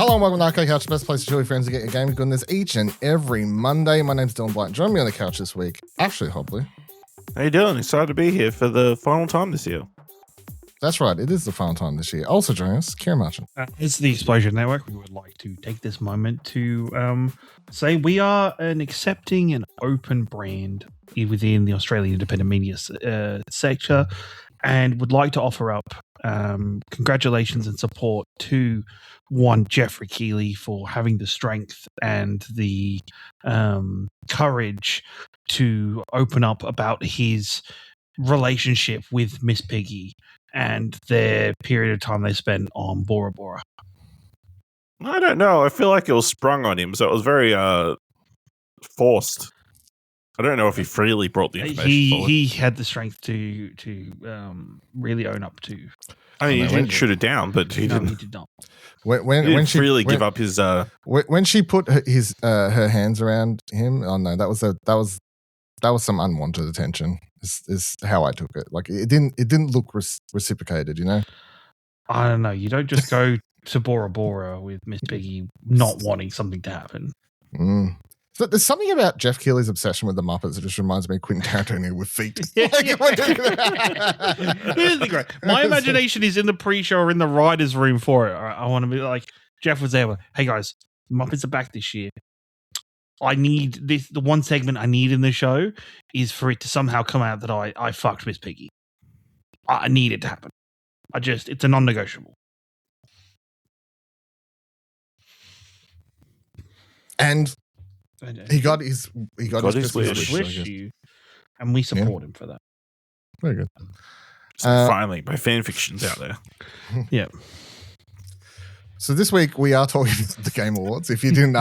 Hello and welcome to Arcade Couch, the best place to show your friends to get your game goodness each and every Monday. My name's Dylan Blight. Join me on the couch this week, Ashley Hobley. How you doing? Excited to be here for the final time this year. That's right, it is the final time this year. Also joining us, Kieran Marchant. It's the Explosion Network. We would like to take this moment to say we are an accepting and open brand within the Australian independent media sector, and would like to offer up congratulations and support to one Jeffrey Keighley for having the strength and the courage to open up about his relationship with Miss Piggy and their period of time they spent on Bora Bora. I don't know. I feel like it was sprung on him, so it was very forced. I don't know if he freely brought the information forward. He had the strength to really own up to. I mean, he didn't shoot it down, but he didn't. He did not. When she really give up his. When she put her hands around him, oh no, that was some unwanted attention. Is how I took it. Like it didn't look reciprocated, you know. I don't know. You don't just go to Bora Bora with Miss Piggy not wanting something to happen. So there's something about Jeff Keighley's obsession with the Muppets that just reminds me of Quentin Tarantino with feet. Here's the great. My imagination is in the pre-show or in the writers' room for it. I want to be like Jeff was there. Hey guys, Muppets are back this year. I need this. The one segment I need in the show is for it to somehow come out that I fucked Miss Piggy. I need it to happen. It's a non-negotiable. And he got his wish, and we support him for that. Very good. So finally, my fan fiction's out there. Yeah. So this week we are talking the Game Awards. If you didn't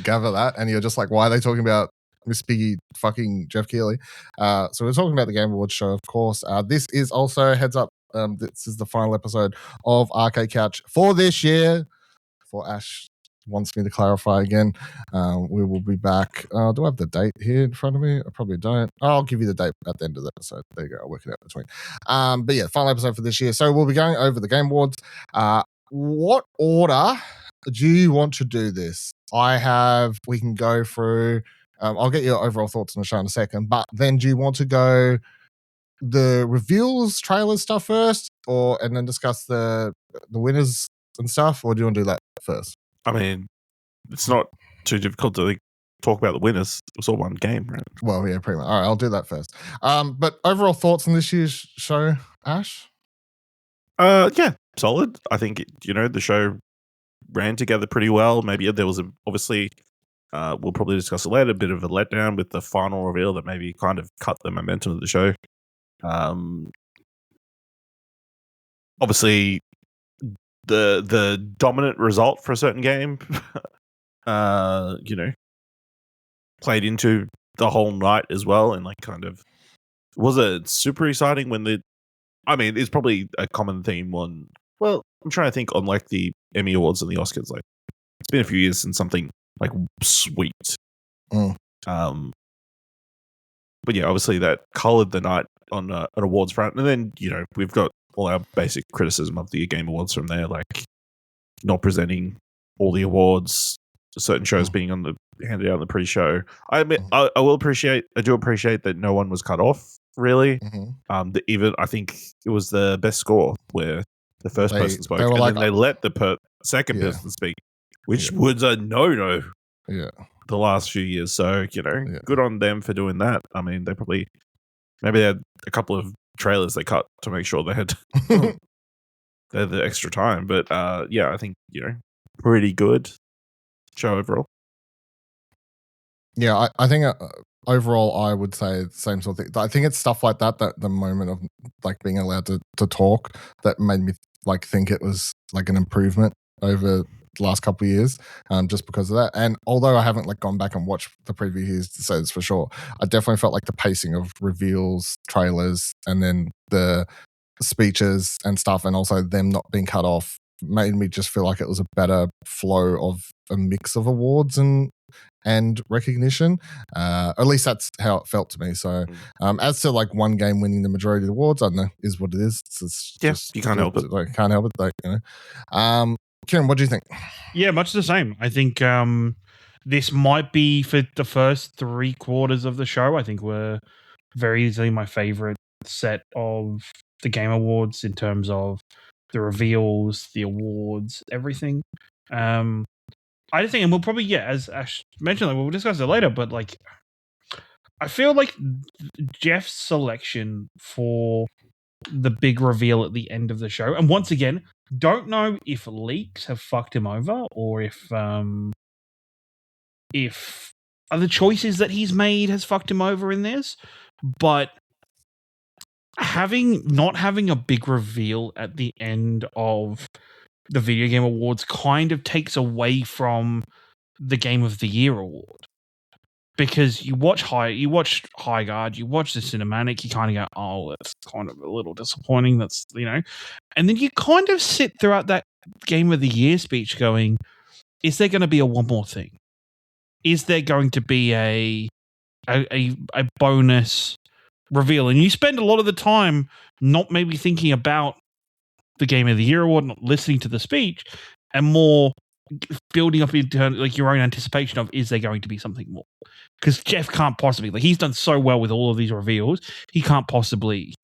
gather that, and you're just like, why are they talking about Miss Piggy fucking Jeff Keighley? So we're talking about the Game Awards show, of course. This is also heads up. This is the final episode of Arcade Couch for this year. For Ash wants me to clarify again, we will be back. Do I have the date here in front of me? I probably don't. I'll give you the date at the end of the episode. There you go. I'll work it out between. But yeah, final episode for this year. So we'll be going over the Game Awards. What order do you want to do this? We can go through, I'll get your overall thoughts on the show in a second, but then do you want to go the reveals, trailers stuff first, and then discuss the winners and stuff, or do you want to do that first? I mean, it's not too difficult to talk about the winners. It was all one game, right? Well, yeah, pretty much. All right, I'll do that first. But overall thoughts on this year's show, Ash? Yeah, solid. I think the show ran together pretty well. Maybe there was obviously we'll probably discuss it later, a bit of a letdown with the final reveal that maybe kind of cut the momentum of the show. Obviously, the dominant result for a certain game, played into the whole night as well, and was it super exciting when it's probably a common theme on. Well, I'm trying to think on the Emmy Awards and the Oscars. It's been a few years since something sweet. But yeah, obviously that colored the night on an awards front, and then we've got all our basic criticism of the Game Awards from there, not presenting all the awards, certain shows being handed out on the pre-show. I do appreciate that no one was cut off. Really, even I think it was the best score where the first person spoke, and then they let the second person speak, which was a no. Yeah, the last few years. So good on them for doing that. I mean, maybe they had a couple of trailers they cut to make sure they had the extra time. But yeah, I think pretty good show overall. Yeah, I think overall I would say the same sort of thing. I think it's stuff like that the moment of being allowed to talk that made me think it was an improvement over the last couple of years, just because of that. And although I haven't gone back and watched the preview years to say this for sure, I definitely felt the pacing of reveals, trailers, and then the speeches and stuff, and also them not being cut off, made me just feel like it was a better flow of a mix of awards and recognition. At least that's how it felt to me. So as to one game winning the majority of the awards, I don't know, is what it is. It's just, you can't help it. Can't help it. Kieran, what do you think? Yeah, much the same. I think this might be for the first 3 quarters of the show. I think we're very easily my favorite set of the Game Awards in terms of the reveals, the awards, everything. I just think, and we'll probably, as Ash mentioned, like, we'll discuss it later, but like, I feel like Jeff's selection for the big reveal at the end of the show, and once again, don't know if leaks have fucked him over or if other choices that he's made has fucked him over in this, but not having a big reveal at the end of the Video Game Awards kind of takes away from the Game of the Year award. Because you watch High Guard, you watch the cinematic, you kind of go, oh, that's kind of a little disappointing. That's, and then you kind of sit throughout that Game of the Year speech going, is there going to be a one more thing? Is there going to be a bonus reveal? And you spend a lot of the time not maybe thinking about the Game of the Year award, not listening to the speech, and more building up into like your own anticipation of, is there going to be something more? Because Jeff can't possibly, like, he's done so well with all of these reveals, he can't possibly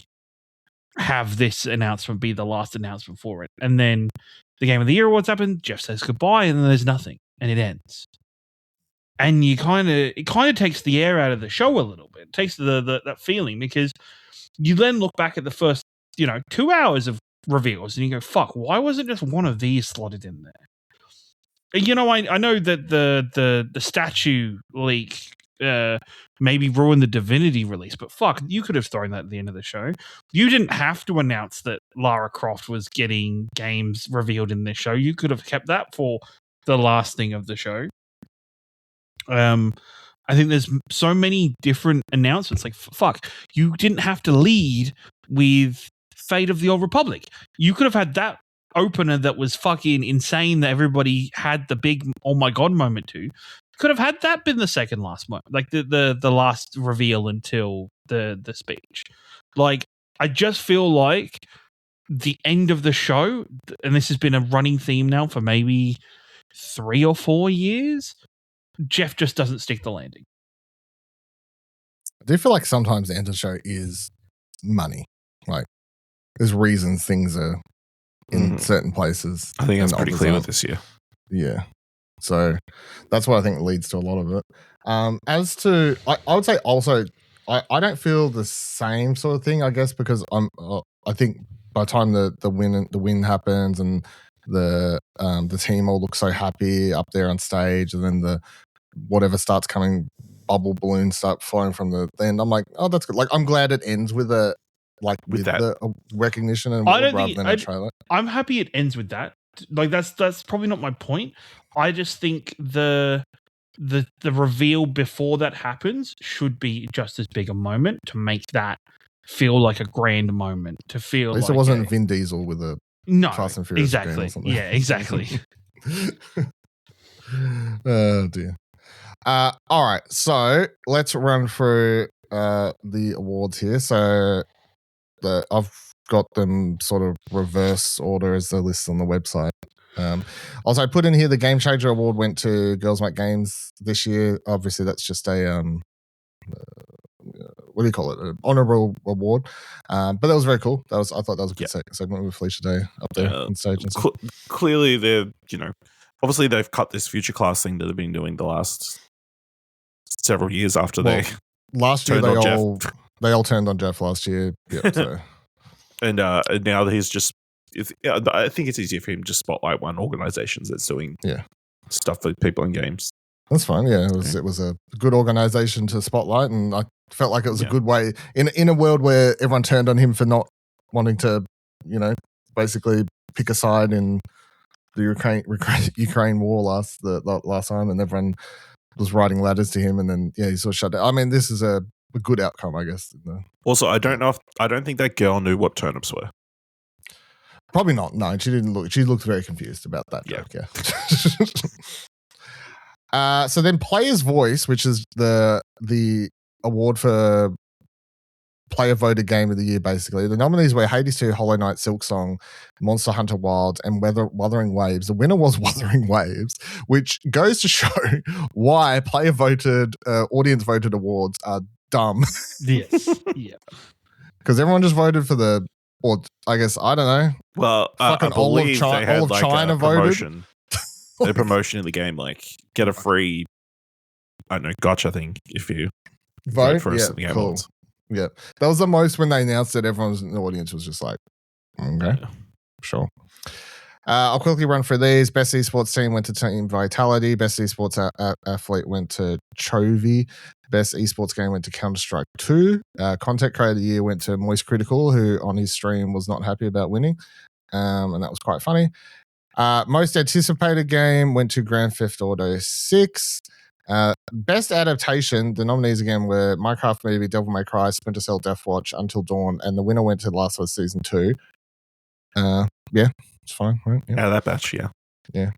have this announcement be the last announcement for it. And then the Game of the Year awards happen, Jeff says goodbye, and then there's nothing, and it ends. And it kind of takes the air out of the show a little bit. It takes that feeling, because you then look back at the first 2 hours of reveals and you go, fuck, why wasn't just one of these slotted in there? I know that the statue leak maybe ruined the Divinity release, but fuck, you could have thrown that at the end of the show. You didn't have to announce that Lara Croft was getting games revealed in this show. You could have kept that for the last thing of the show. I think there's so many different announcements. Like, fuck, you didn't have to lead with Fate of the Old Republic. You could have had that opener that was fucking insane that everybody had the big oh my god moment to. Could have had that been the second last moment, like the last reveal until the speech. Like, I just feel like the end of the show, and this has been a running theme now for maybe 3 or 4 years, Jeff just doesn't stick the landing. I do feel like sometimes the end of the show is money. Like, there's reasons things are in certain places. I think that's pretty clear with this year. Yeah. So that's what I think leads to a lot of it. As to, I would say also, I don't feel the same sort of thing, I guess, because I think by the time the win happens and the team all look so happy up there on stage, and then the whatever starts coming, bubble balloons start flying from the end. I'm like, oh, that's good. Like, I'm glad it ends with the recognition and rather than a trailer. I'm happy it ends with that. Like, that's probably not my point. I just think the reveal before that happens should be just as big a moment to make that feel like a grand moment. To feel at least like it wasn't Vin Diesel with a Fast and Furious game or something. Yeah, exactly. Oh dear. All right, so let's run through the awards here. So I've got them sort of reverse order as the list on the website. Also, I put in here the Game Changer Award went to Girls Make Games this year. Obviously, that's just a what do you call it? An honorable award. But that was very cool. I thought that was a good segment with Felicia Day up there on stage. And stuff. Clearly, they're obviously they've cut this Future Class thing that they've been doing the last several years after last year they all turned on Jeff last year. Yeah, so. And now he's just. I think it's easier for him to just spotlight one organization that's doing stuff for people in games. That's fine. Yeah, it was a good organization to spotlight, and I felt like it was a good way in a world where everyone turned on him for not wanting to, basically pick a side in the Ukraine war last time, and everyone was writing letters to him, and then he sort of shut down. I mean, this is a good outcome, I guess. Also, I don't think that girl knew what turnips were. Probably not. No, she didn't look. She looked very confused about that joke. Yeah. So then, Player's Voice, which is the award for player voted game of the year, basically. The nominees were Hades 2, Hollow Knight, Silksong, Monster Hunter Wilds, and Wuthering Waves. The winner was Wuthering Waves, which goes to show why player voted, audience voted awards are dumb. Yes. Yeah. Because everyone just voted for or I guess, I don't know. Well, I Fucking all of believe they had all of like China a voted. promotion. Their promotion in the game, like get a free, I don't know, gotcha thing if you vote for us in the Game Awards. Yeah, that was the most when they announced it. Everyone in the audience was just like, okay, sure. I'll quickly run through these. Best esports team went to Team Vitality. Best esports athlete went to Chovy. Best esports game went to Counter-Strike 2. Content creator of the year went to Moist Critical, who on his stream was not happy about winning. And that was quite funny. Most anticipated game went to Grand Theft Auto 6. Best adaptation, the nominees again were Minecraft Movie, Devil May Cry, Splinter Cell, Deathwatch, Until Dawn, and the winner went to Last of Us Season 2. Yeah, it's fine, right? Yeah. Out of that batch, yeah. Yeah.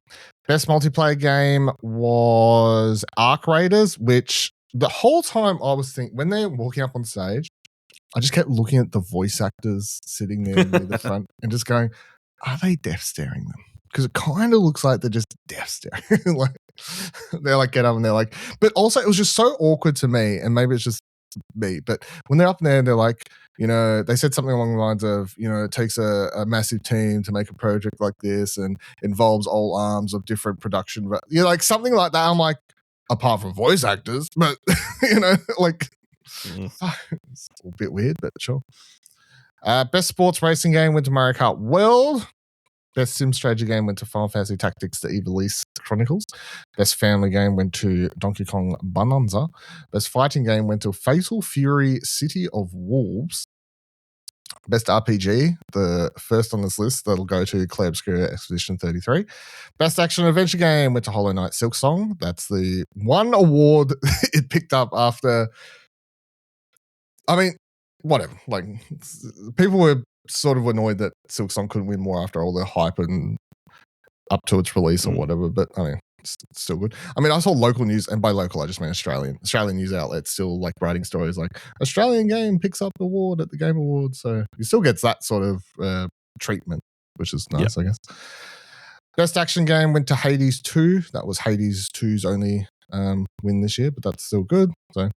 Best multiplayer game was Arc Raiders, which the whole time I was thinking, when they're walking up on stage, I just kept looking at the voice actors sitting there near the front and just going, are they death staring them? Because it kind of looks like they're just death staring. Like, they're like, get up and they're like, but also it was just so awkward to me, and maybe it's just me, but when they're up there and they're like, you know, they said something along the lines of, you know, it takes a massive team to make a project like this and involves all arms of different production, but you know, like something like that. I'm like, apart from voice actors, but you know, like it's a bit weird, but sure. Best sports racing game went to Mario Kart World. Best sim strategy game went to Final Fantasy Tactics: The Ivalice Chronicles. Best family game went to Donkey Kong Bonanza. Best fighting game went to Fatal Fury City of Wolves. Best RPG, the first on this list, that'll go to Clair Obscura Expedition 33. Best action adventure game went to Hollow Knight Silksong. That's the one award it picked up after. I mean, whatever. Like, people were sort of annoyed that Silksong couldn't win more after all the hype and up to its release or whatever, but I mean, it's still good. I mean, I saw local news, and by local I just mean Australian news outlets still like writing stories like Australian game picks up award at the Game Awards, so he still gets that sort of treatment, which is nice, I guess. Best action game went to Hades 2. That was Hades 2's only win this year, but that's still good. So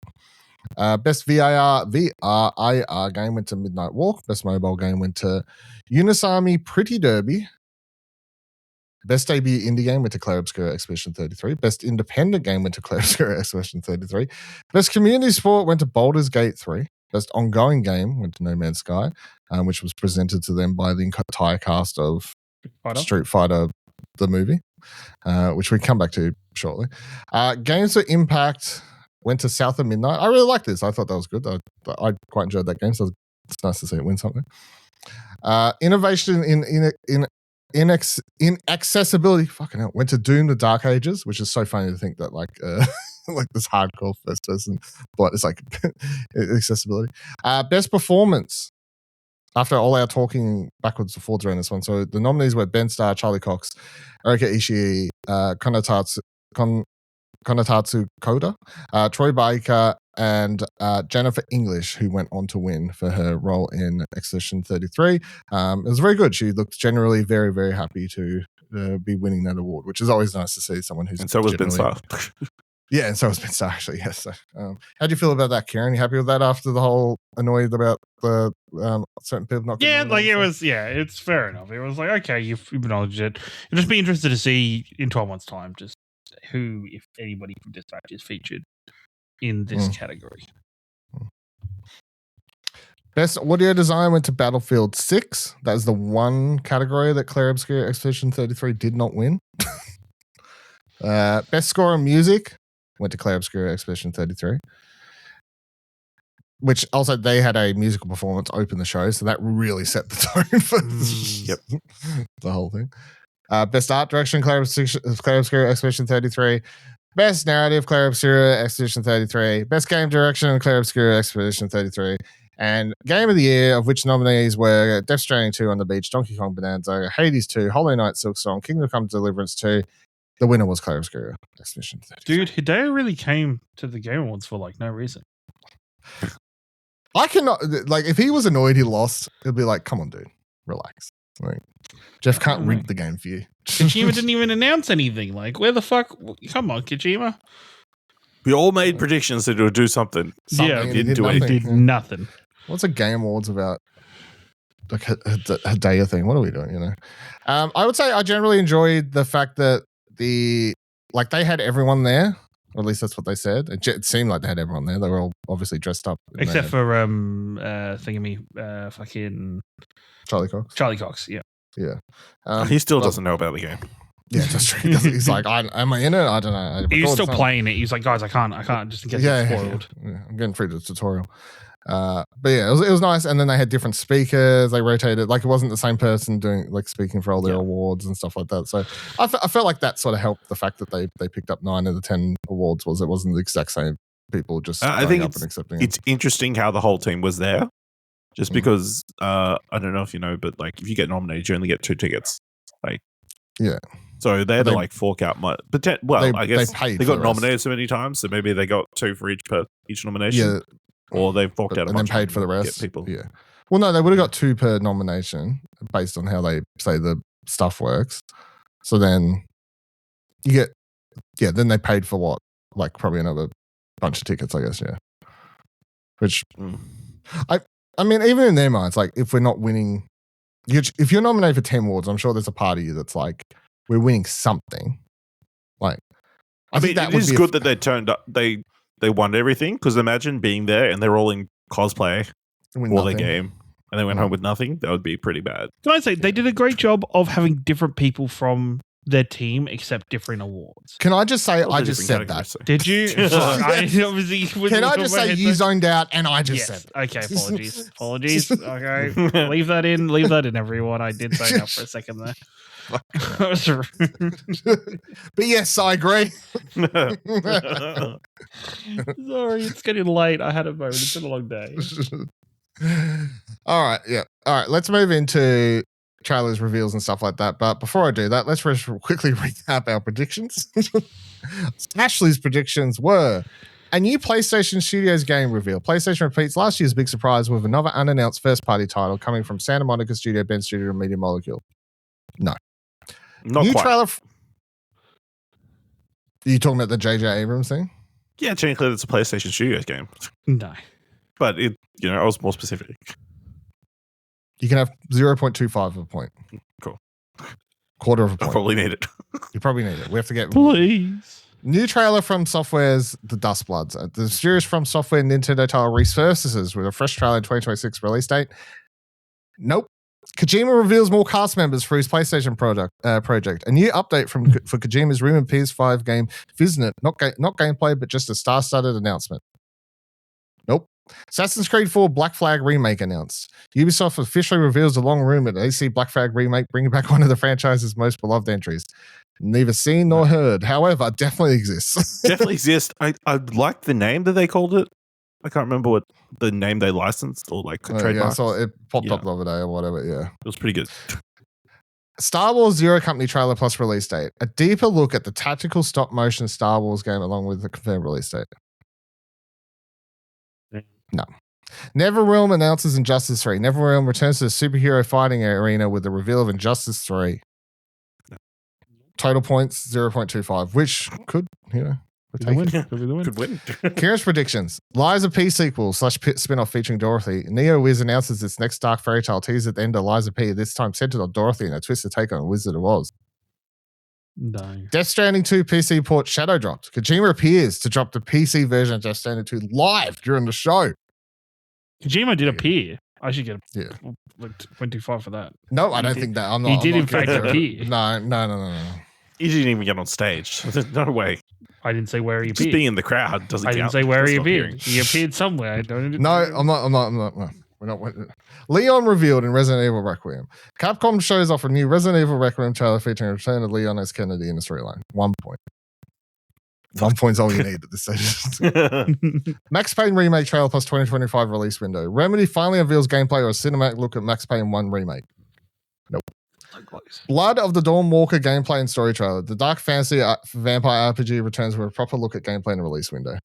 best IR game went to Midnight Walk. Best mobile game went to Unisami Pretty Derby. Best debut indie game went to Clair Obscura Expedition 33. Best independent game went to Clair Obscura Expedition 33. Best community sport went to Baldur's Gate 3. Best ongoing game went to No Man's Sky, which was presented to them by the entire cast of Street Fighter, the movie, which we come back to shortly. Games for Impact went to South of Midnight. I really liked this. I thought that was good. I quite enjoyed that game, so it's nice to see it win something. Innovation in accessibility, fucking hell, went to Doom: The Dark Ages, which is so funny to think that like like this hardcore first person, but it's like accessibility. Best performance. After all our talking backwards and forwards around this one, so the nominees were Ben Starr, Charlie Cox, Erika Ishii, Konatatsu Koda, Troy Baker, and Jennifer English, who went on to win for her role in Expedition 33. It was very good. She looked generally very, very happy to be winning that award, which is always nice to see someone who's. And so was Ben Starr. Yeah, and so was Ben Starr, actually, yes. So, how do you feel about that, Kieran? You happy with that after the whole annoyed about the certain people not getting it's fair enough. It was like, okay, you've acknowledged it. It'll just be interested to see in 12 months' time just who, if anybody from Dispatch, is featured in this category. Best audio design went to Battlefield 6. That is the one category that Clair Obscura Expedition 33 did not win. Best score in music went to Clair Obscura Expedition 33. Which also, they had a musical performance open the show, so that really set the tone for the whole thing. Best art direction, Clair Obscura Expedition 33. Best narrative, Clair Obscura Expedition 33. Best game direction, Clair Obscura Expedition 33. And game of the year, of which nominees were Death Stranding 2 on the Beach, Donkey Kong Bonanza, Hades 2, Hollow Knight Silksong, Kingdom Come Deliverance 2. The winner was Clair Obscura Expedition 33. Dude, Hideo really came to the Game Awards for like no reason. I cannot, like, if he was annoyed he lost, it'd be like, come on, dude, relax. Like, Jeff can't rig the game for you. Kojima didn't even announce anything. Like, where the fuck? Come on, Kojima. We all made predictions that it would do something. Yeah, and he didn't do nothing. anything. Did nothing. What's a Game Awards about? Like Hideo thing. What are we doing? You know, I would say I generally enjoyed the fact that they had everyone there. Or at least that's what they said. It seemed like they had everyone there. They were all obviously dressed up, except for fucking Charlie Cox. Charlie Cox. Yeah. Yeah. He still doesn't know about the game. Yeah, that's true. He's like, am I in it? I don't know. He was still playing it. He's like, guys, I can't just in case it's spoiled. Yeah, I'm getting through the tutorial. But yeah, it was nice. And then they had different speakers. They rotated. Like, it wasn't the same person doing, like, speaking for all their awards and stuff like that. So I felt like that sort of helped the fact that they picked up 9 of the 10 awards. It wasn't the exact same people just I think up and accepting it's interesting how the whole team was there. Just because, I don't know if you know, but, like, if you get nominated, you only get 2 tickets. Like, yeah. So they had to, like, fork out money. I guess they got nominated so many times, so maybe they got 2 for each nomination. Yeah. Or they forked out a and then bunch paid for the rest. People. Yeah. Well, no, they would have got 2 per nomination based on how they say the stuff works. So then you get, then they paid for what? Like, probably another bunch of tickets, I guess. Yeah. Which, I mean, even in their minds, like, if we're not winning, if you're nominated for 10 awards, I'm sure there's a part of you that's like, we're winning something. Like, I mean, it is good that they turned up. They won everything, because imagine being there and they're all in cosplay for their game and they went home with nothing. That would be pretty bad. Can I say they did a great job of having different people from their team accept different awards? Can I just say I just said that? So. Did you? Can I just say you zoned out and I just said that? Okay, apologies. Okay, leave that in, everyone. I did zone out for a second there. That was rude. But yes, I agree. Sorry, it's getting late. I had a moment. It's been a long day. All right, yeah. All right, let's move into trailers, reveals, and stuff like that. But before I do that, let's just quickly recap our predictions. Ashley's predictions were a new PlayStation Studios game reveal. PlayStation repeats last year's big surprise with another unannounced first-party title coming from Santa Monica Studio, Ben Studio, and Media Molecule. No. Not new quite. Trailer. Are you talking about the J.J. Abrams thing? Yeah, technically it's a PlayStation Studios game. No. But I was more specific. You can have 0.25 of a point. Cool. Quarter of a point. I probably need it. You probably need it. We have to get... Please. New trailer from Software's The Dustbloods. The serious From Software Nintendo title resurfaces with a fresh trailer in 2026 release date. Nope. Kojima reveals more cast members for his PlayStation project. A new update for Kojima's rumored PS5 game Fizznet. Not gameplay, but just a star-studded announcement. Nope. Assassin's Creed 4 Black Flag remake announced. Ubisoft officially reveals the long-rumored AC Black Flag remake, bringing back one of the franchise's most beloved entries. Neither seen nor heard. However, definitely exists. Definitely exists. I like the name that they called it. I can't remember what the name they licensed or like trademarked. Yeah, so it popped up the other day or whatever. Yeah, it was pretty good. Star Wars Zero Company trailer plus release date. A deeper look at the tactical stop motion Star Wars game along with the confirmed release date. No. NetherRealm announces Injustice 3. NetherRealm returns to the superhero fighting arena with the reveal of Injustice 3. Total points 0.25, which could, Could win. Kieran's predictions. Lies of P sequel / spin-off featuring Dorothy. NeoWiz announces its next dark fairy tale tease at the end of Lies of P, this time centered on Dorothy and a twisted take on Wizard of Oz. No. Death Stranding 2 PC port shadow dropped. Kojima appears to drop the PC version of Death Stranding 2 live during the show. Kojima did appear. I should get like 25 for that. No, I don't think that. I'm not. He did I'm in fact appear. No. He didn't even get on stage. There's no way. I didn't say where he appeared. Just being in the crowd doesn't count. I didn't say where he appeared. He appeared somewhere. I'm not. No. We're not. Leon revealed in Resident Evil Requiem. Capcom shows off a new Resident Evil Requiem trailer featuring a return of Leon S. Kennedy in the storyline. 1 point. 1 point's all you need at this stage. Max Payne remake trailer plus 2025 release window. Remedy finally unveils gameplay or a cinematic look at Max Payne 1 remake. Nope. Blood of the Dawnwalker gameplay and story trailer. The dark fantasy vampire RPG returns with a proper look at gameplay and release window.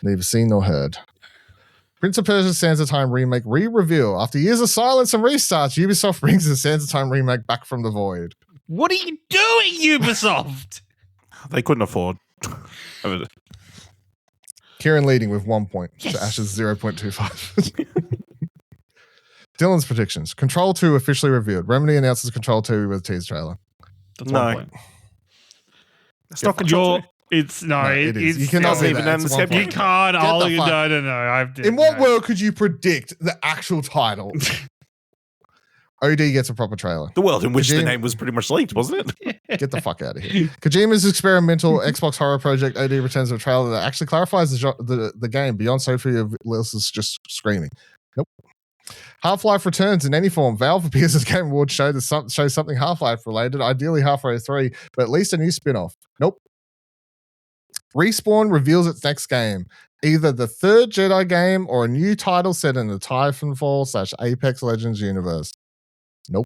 Neither seen nor heard. Prince of Persia Sands of Time remake re-reveal. After years of silence and restarts, Ubisoft brings the Sands of Time remake back from the void. What are you doing, Ubisoft? They couldn't afford. Kieran leading with 1 point Yes. to Ash's 0.25. Dylan's predictions. Control 2 officially revealed. Remedy announces Control 2 with a teaser trailer. That's No. 1 point. It's not Control 2. It's no, it is. it's You cannot say even that. in It's the 1 skeptic. You point. can't. Get Oh, the fuck- no. In what world could you predict the actual title? OD gets a proper trailer. The world in which the Kojima- name was pretty much leaked, wasn't it? Get the fuck out of here. Kojima's experimental Xbox horror project OD returns with a trailer that actually clarifies the game beyond Sophie Wilson's just screaming. Nope. Half-Life returns in any form. Valve appears as Game Awards show shows something Half-Life related, ideally Half-Life 3, but at least a new spin-off. Nope. Respawn reveals its next game. Either the third Jedi game or a new title set in the Titanfall / Apex Legends universe. Nope.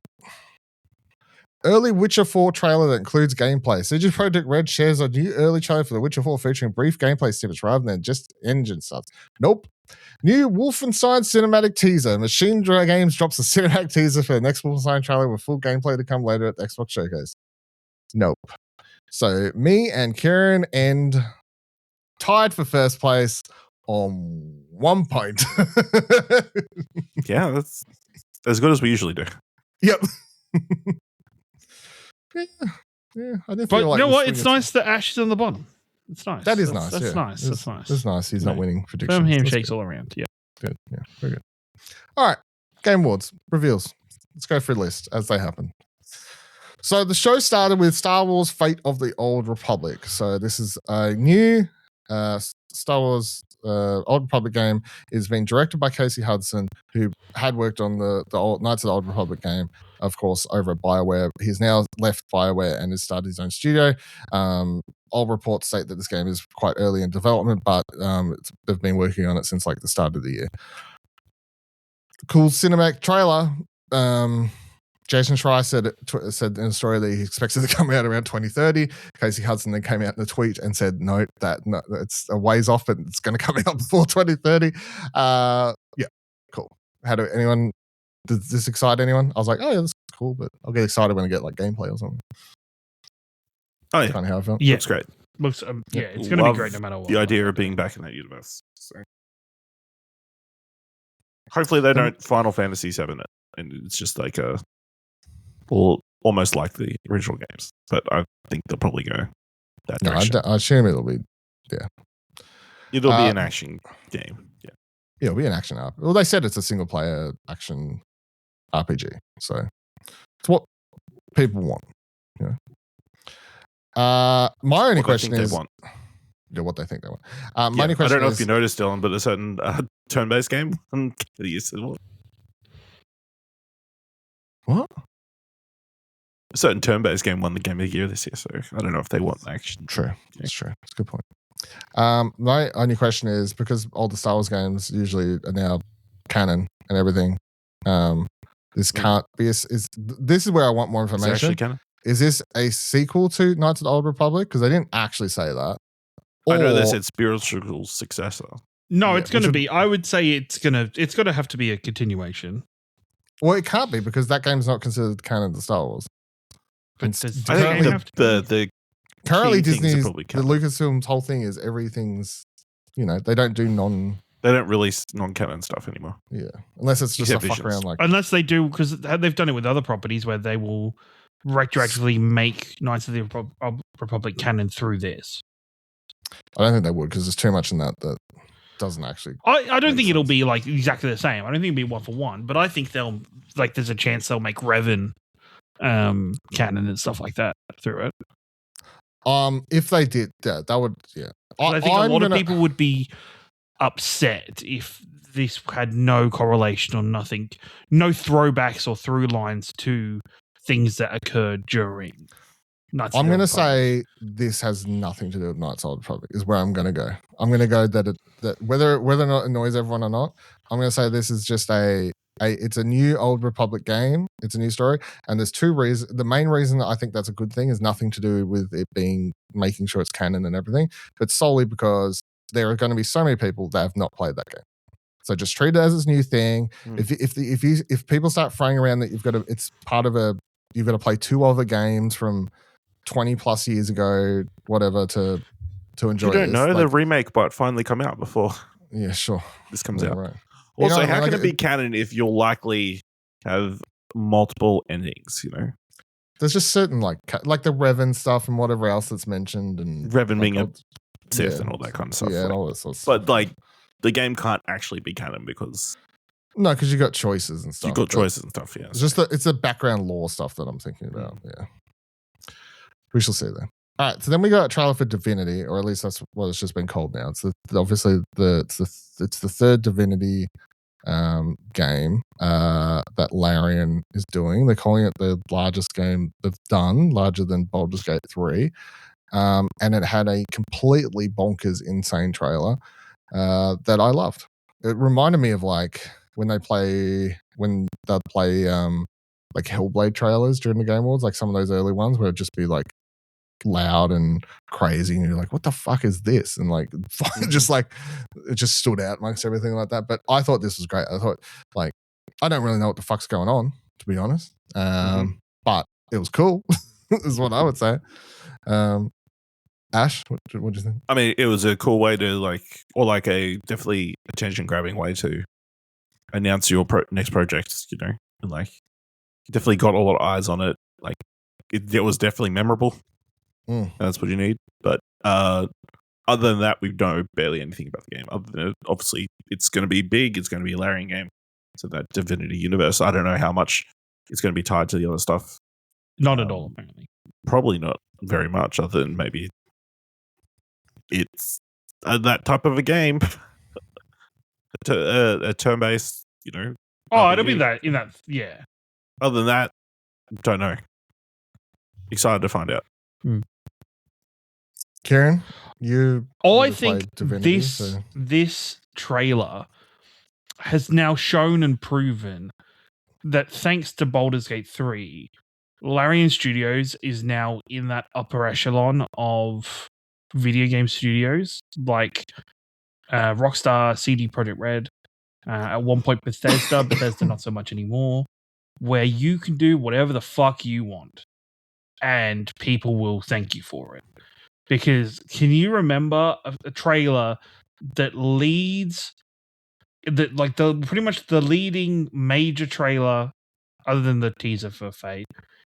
Early Witcher 4 trailer that includes gameplay. CD Projekt Red shares a new early trailer for The Witcher 4 featuring brief gameplay snippets rather than just engine stuff. Nope. New Wolfenstein cinematic teaser. Machine Games drops a cinematic teaser for the next Wolfenstein trailer with full gameplay to come later at the Xbox Showcase. Nope. So me and Kieran end tied for first place on 1 point. Yeah, that's as good as we usually do. Yep. Yeah, I didn't But feel like you know this what? thing It's is- nice that Ash is on the bottom. It's nice. That is nice. That's yeah. nice. That's It's- nice. It's nice. He's not Yeah. winning predictions. Firm That's handshakes good. all around. Yeah. Good. Yeah, very good. All right. Game Awards reveals. Let's go through the list as they happen. So the show started with Star Wars Fate of the Old Republic. So this is a new Star Wars Old Republic game. It's been directed by Casey Hudson, who had worked on the old Knights of the Old Republic game, of course, over at BioWare. He's now left BioWare and has started his own studio. All reports state that this game is quite early in development, but they've been working on it since like the start of the year. Cool cinematic trailer. Jason Schreier said in a story that he expects it to come out around 2030. Casey Hudson then came out in a tweet and said, no, it's a ways off, but it's going to come out before 2030. Yeah, cool. Does this excite anyone? I was like, oh, yeah, that's cool, but I'll get excited when I get like gameplay or something. Oh, That's yeah. kind of how I felt. Yeah. Looks great. Looks. Yeah. It's going to be Love great no matter what. The idea of being back in that universe. So. Hopefully they don't Final Fantasy 7 it, and it's just like almost like the original games. But I think they'll probably go that No, direction. I assume it'll be, It'll be an action game. Yeah. yeah, it'll be an action RPG. Well, they said it's a single player action RPG. So it's what people want. Yeah. My only What I question think is they want. Yeah, what they think they want. Yeah, My only I question don't know is, if you noticed, Dylan, but a certain turn-based game. You said what? what? A certain turn-based game won the Game of the Year this year, so I don't know if they want action. True. That's true. That's a good point. My only question is, because all the Star Wars games usually are now canon and everything, this can't be this is where I want more Is it information. actually canon? Is this a sequel to Knights of the Old Republic? Because they didn't actually say that. I know they Or- said spiritual successor. No, Yeah, it's going which to would- be. I would say it's going to have to be a continuation. Well, it can't be because that game's not considered canon to Star Wars. But It's- does I the think game have to the Currently, key things are Disney's probably the canon. Lucasfilm's whole thing is everything's, they don't do They don't release non-canon stuff anymore. unless it's just a Except fuck Visions. around like Unless they do, because they've done it with other properties where they will retroactively make Knights of the Republic canon through this. I don't think they would because there's too much in that doesn't actually. I don't Makes think it'll sense. be like exactly the same. I don't think it'll be one for one, but I think they'll there's a chance they'll make Revan canon and stuff like that through it. If they did, that would, yeah. I think a lot of people would be upset if this had no correlation or nothing, no throwbacks or through lines to things that occurred during. I'm going to say this has nothing to do with Knights of the Old Republic is where I'm going to go. I'm going to go that whether or not it annoys everyone or not, I'm going to say this is just it's a new Old Republic game. It's a new story. And there's two reasons. The main reason that I think that's a good thing is nothing to do with it being making sure it's canon and everything, but solely because there are going to be so many people that have not played that game. So just treat it as its new thing. Mm. If people start throwing around that it's part of you've got to play 2 other games from 20 plus years ago, whatever, to enjoy. You don't this. know, the remake might finally come out before. Yeah, sure. This comes Yeah, out. right. Also, how can it be canon if you'll likely have multiple endings? There's just certain like the Revan stuff and whatever else that's mentioned, and Revan being a Sith and all that kind of stuff. Yeah, and all that sort of stuff. But the game can't actually be canon because because you got choices and stuff. You've got choices and stuff. Yeah, it's the background lore stuff that I'm thinking about. Yeah, we shall see then. All right, so then we got a trailer for Divinity, or at least that's what it's just been called now. It's obviously it's the third Divinity game that Larian is doing. They're calling it the largest game they've done, larger than Baldur's Gate 3. And it had a completely bonkers, insane trailer that I loved. It reminded me of like when they'd play like Hellblade trailers during the Game Awards, like some of those early ones where it'd just be like loud and crazy, and you're like, what the fuck is this? And like just like it just stood out amongst everything like that. But I thought this was great. I thought, like, I don't really know what the fuck's going on, to be honest, but it was cool is what I would say. Ash, what do you think? I mean, it was a cool way to a definitely attention grabbing way to announce your next project, and like definitely got a lot of eyes on it. Like it was definitely memorable. That's what you need. But other than that, we know barely anything about the game. Other than obviously, it's going to be big. It's going to be a Larian game. So that Divinity universe, I don't know how much it's going to be tied to the other stuff. Not at all, apparently. Probably not very much, other than maybe it's that type of a game, a turn-based, Oh, it'll be that in that, yeah. Other than that, don't know. Excited to find out. Kieran, I think this trailer has now shown and proven that thanks to Baldur's Gate 3, Larian Studios is now in that upper echelon of video game studios, like Rockstar, CD Projekt Red, at one point Bethesda not so much anymore, where you can do whatever the fuck you want and people will thank you for it. Because can you remember a trailer that leads pretty much the leading major trailer, other than the teaser for Fate,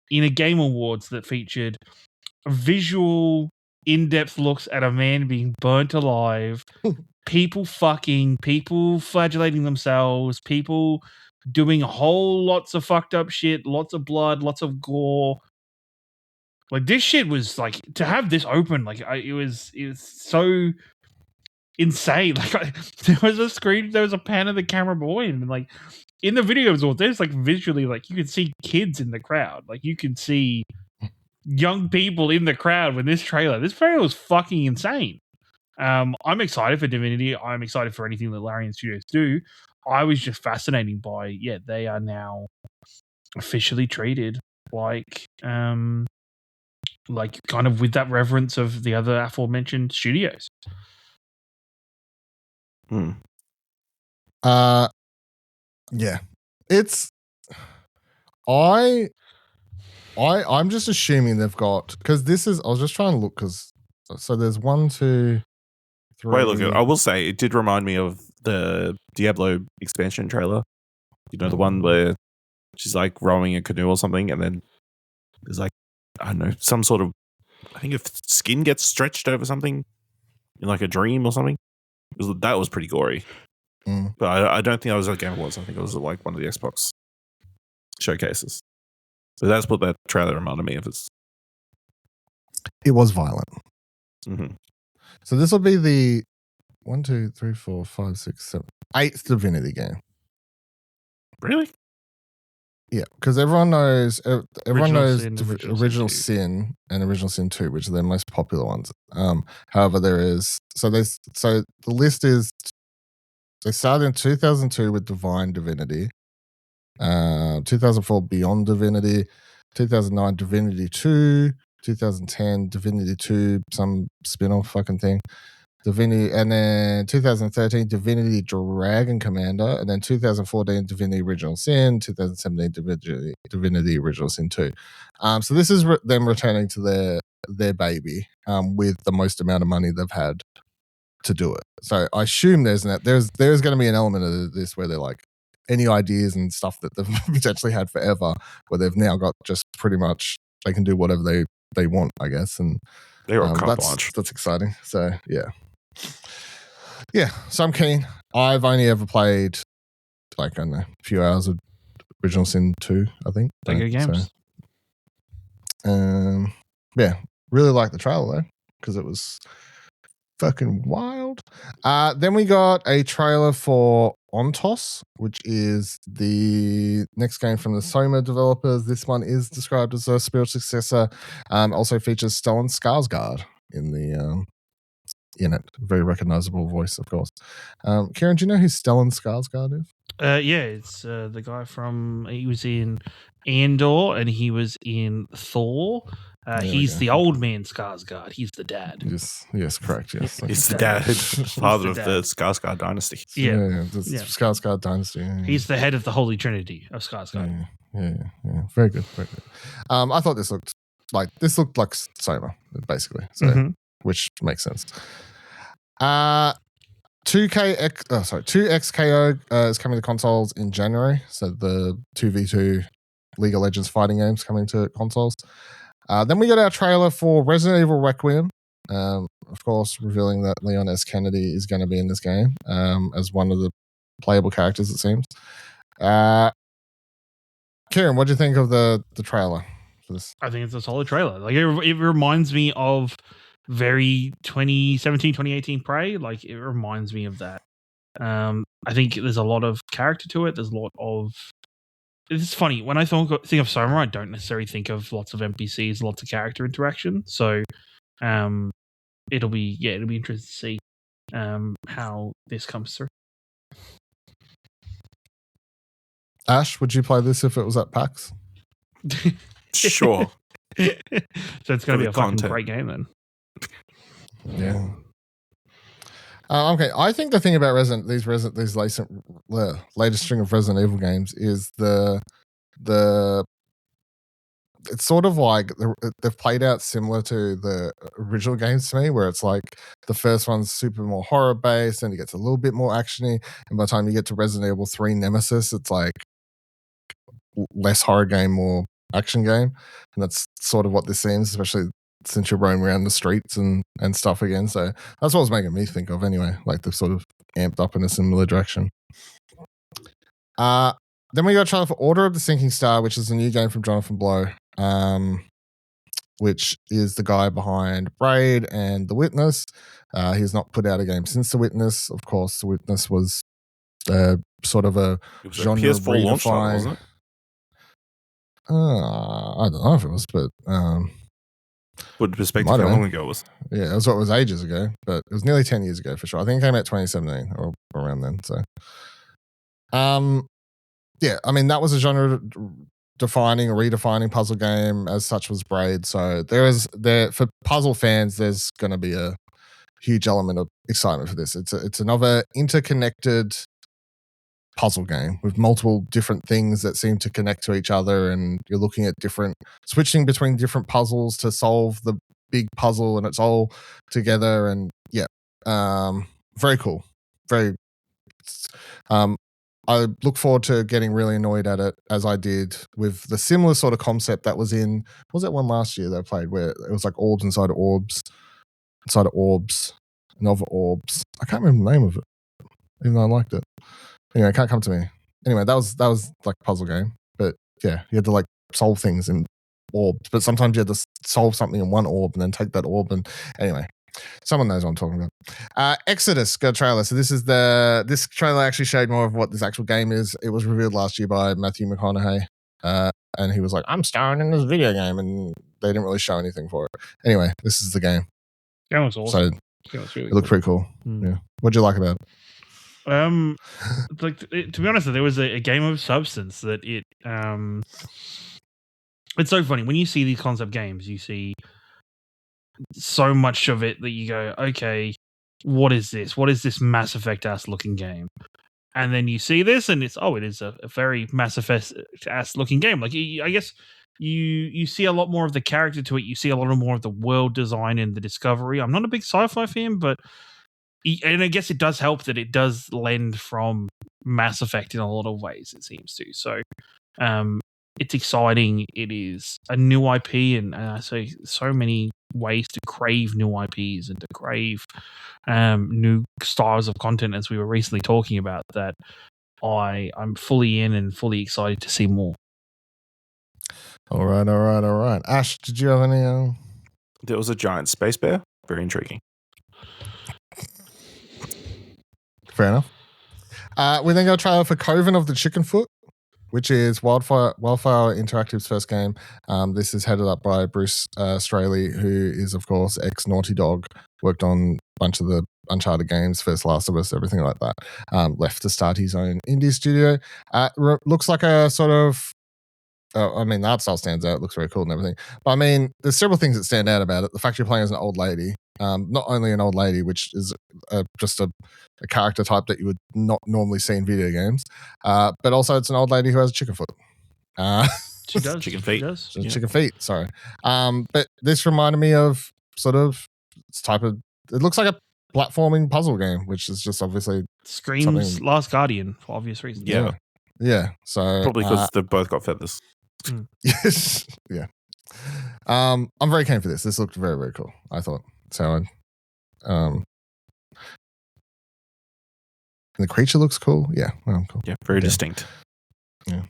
in a Game Awards that featured visual, in-depth looks at a man being burnt alive, people fucking, people flagellating themselves, people doing lots of fucked up shit, lots of blood, lots of gore. Like, this shit was like, to have this open, like, it was so insane. Like, there was a pan of the camera boy, and like in the videos, there's like visually, like you could see kids in the crowd, like you could see young people in the crowd when this trailer was fucking insane. I'm excited for Divinity. I'm excited for anything that Larian Studios do. I was just fascinated by, they are now officially treated like kind of with that reverence of the other aforementioned studios. Yeah. It's I'm just assuming they've got, because this is, I was just trying to look, because so there's 1, 2, 3. Wait, look, I will say it did remind me of the Diablo expansion trailer. The one where she's like rowing a canoe or something, and then there's like, I don't know, some sort of, I think if skin gets stretched over something in like a dream or something. That was pretty gory. But I don't think that was at Game Awards. I think it was at like one of the Xbox showcases. So that's what that trailer reminded me of. It was violent. Mm-hmm. So this will be the 1, 2, 3, 4, 5, 6, 7, 8th Divinity game. Really? Yeah, because everyone knows Original Sin and Original Sin 2, which are their most popular ones. However, the list is, they started in 2002 with Divine Divinity, 2004 Beyond Divinity, 2009 Divinity 2, 2010 Divinity 2, some spin-off fucking thing, Divinity, and then 2013 Divinity Dragon Commander, and then 2014 Divinity Original Sin, 2017 Divinity Original Sin 2. So this is them returning to their baby with the most amount of money they've had to do it. So I assume there's going to be an element of this where they're like any ideas and stuff that they've potentially had forever, where they've now got just pretty much they can do whatever they want, I guess, and They're a carte blanche. that's exciting. So yeah, so I'm keen. I've only ever played like, I don't know, a few hours of Original Sin 2, I think. They're good games. So, yeah, really like the trailer though, because it was fucking wild. Then we got a trailer for Ontos, which is the next game from the Soma developers. This one is described as a spiritual successor. Also features Stellan Skarsgård in it. Very recognizable voice, of course. Kieran, do you know who Stellan Skarsgård is? Yeah, it's the guy he was in Andor and he was in Thor. He's the old man Skarsgård. He's the dad. Yes, correct. Yes, he's the dad, father of the Skarsgård dynasty. Yeah, Skarsgård dynasty. Yeah. He's the head of the Holy Trinity of Skarsgård. Yeah. Very good. I thought this looked like Soma, basically. So, which makes sense. 2XKO is coming to consoles in January. So the 2v2 League of Legends fighting games coming to consoles. Then we got our trailer for Resident Evil Requiem. Of course, revealing that Leon S. Kennedy is going to be in this game as one of the playable characters, it seems. Kieran, what do you think of the trailer for this? I think it's a solid trailer. Like it reminds me of very 2017, 2018 Prey. Like it reminds me of that. I think there's a lot of character to it. There's a lot of. It's funny when I think of Soma, I don't necessarily think of lots of NPCs, lots of character interaction. So, it'll be interesting to see how this comes through. Ash, would you play this if it was at PAX? Sure. So it's going to be a fucking great game then. Yeah. Okay, I think the thing about these latest string of Resident Evil games is the it's sort of like they've played out similar to the original games to me, where it's like the first one's super more horror based, and it gets a little bit more actiony, and by the time you get to Resident Evil 3 Nemesis, it's like less horror game, more action game, and that's sort of what this seems, especially since you're roaming around the streets and stuff again. So that's what was making me think of anyway, like they've sort of amped up in a similar direction. Then we got a trailer for Order of the Sinking Star, which is a new game from Jonathan Blow, which is the guy behind Braid and The Witness. He's not put out a game since The Witness. Of course, The Witness was sort of a genre PS4 launch title, wasn't it? I don't know if it was, but put perspective how long ago it was. Yeah, it was ages ago, but it was nearly 10 years ago for sure. I think it came out 2017 or around then. So, yeah, I mean, that was a genre defining or redefining puzzle game. As such was Braid. So for puzzle fans, there's going to be a huge element of excitement for this. It's another interconnected puzzle game with multiple different things that seem to connect to each other, and you're looking at switching between different puzzles to solve the big puzzle, and it's all together. And yeah, very cool. I look forward to getting really annoyed at it, as I did with the similar sort of concept that was in, what was that one last year that I played where it was like orbs inside of orbs, Nova orbs. I can't remember the name of it, even though I liked it. Anyway, it can't come to me. Anyway, that was like a puzzle game, but yeah, you had to like solve things in orbs, but sometimes you had to solve something in one orb and then take that orb, and anyway, someone knows what I'm talking about. Exodus got a trailer. So this trailer actually showed more of what this actual game is. It was revealed last year by Matthew McConaughey, and he was like, "I'm starring in this video game," and they didn't really show anything for it. Anyway, this is the game. That was awesome. So it looked pretty cool. Yeah, what'd you like about it? To be honest, there was a game of substance that it's so funny when you see these concept games. You see so much of it that you go, okay, what is this? What is this Mass Effect ass looking game? And then you see this, and it is a very Mass Effect ass looking game. Like I guess you see a lot more of the character to it. You see a lot more of the world design and the discovery. I'm not a big sci-fi fan, but and I guess it does help that it does lend from Mass Effect in a lot of ways. It seems to. So it's exciting. It is a new IP, and I say so many ways to crave new IPs and to crave new styles of content, as we were recently talking about. That I'm fully in and fully excited to see more. All right. Ash, did you have any? There was a giant space bear. Very intriguing. Fair enough. We then got a trailer for Coven of the Chickenfoot, which is Wildfire Interactive's first game. This is headed up by Bruce Straley, who is, of course, ex-Naughty Dog, worked on a bunch of the Uncharted games, First Last of Us, everything like that. Left to start his own indie studio. Looks like a sort of... the art style stands out. It looks very cool and everything. But, there's several things that stand out about it. The fact you're playing as an old lady. Not only an old lady, which is just a character type that you would not normally see in video games, but also it's an old lady who has a chicken foot. She does. Chicken feet. Chicken feet, sorry. But this reminded me of sort of it looks like a platforming puzzle game, which is just obviously screams Last Guardian for obvious reasons. Yeah. So probably because they've both got feathers. Yes. Yeah. I'm very keen for this. This looked very, very cool, I thought. So and the creature looks cool. Yeah. Cool. Yeah, very distinct. Yeah.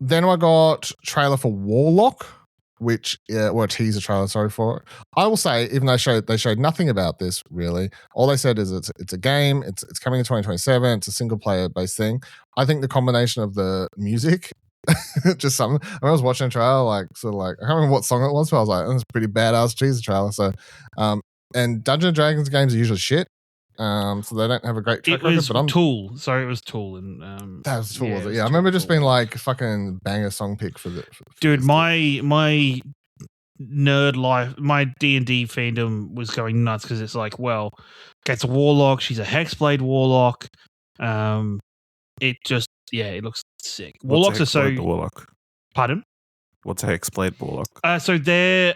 Then I got trailer for Warlock, which a teaser trailer, sorry for it. I will say, even though they showed nothing about this really, all they said is it's a game, it's coming in 2027, it's a single player based thing. I think the combination of the music, just something. I was watching a trailer, I can't remember what song it was, but I was like, that's a pretty badass teaser trailer. So, and Dungeons & Dragons games are usually shit. So they don't have a great track record. But Tool. Sorry, it was Tool, and that was Tool. Was it? Yeah, I remember just being like fucking banger song pick for the. Dude, my nerd life, my D&D fandom was going nuts because it's like, well, okay, it's a warlock. She's a hexblade warlock. It looks sick. Warlocks are so. Warlock? Pardon? What's a hexblade warlock? So they're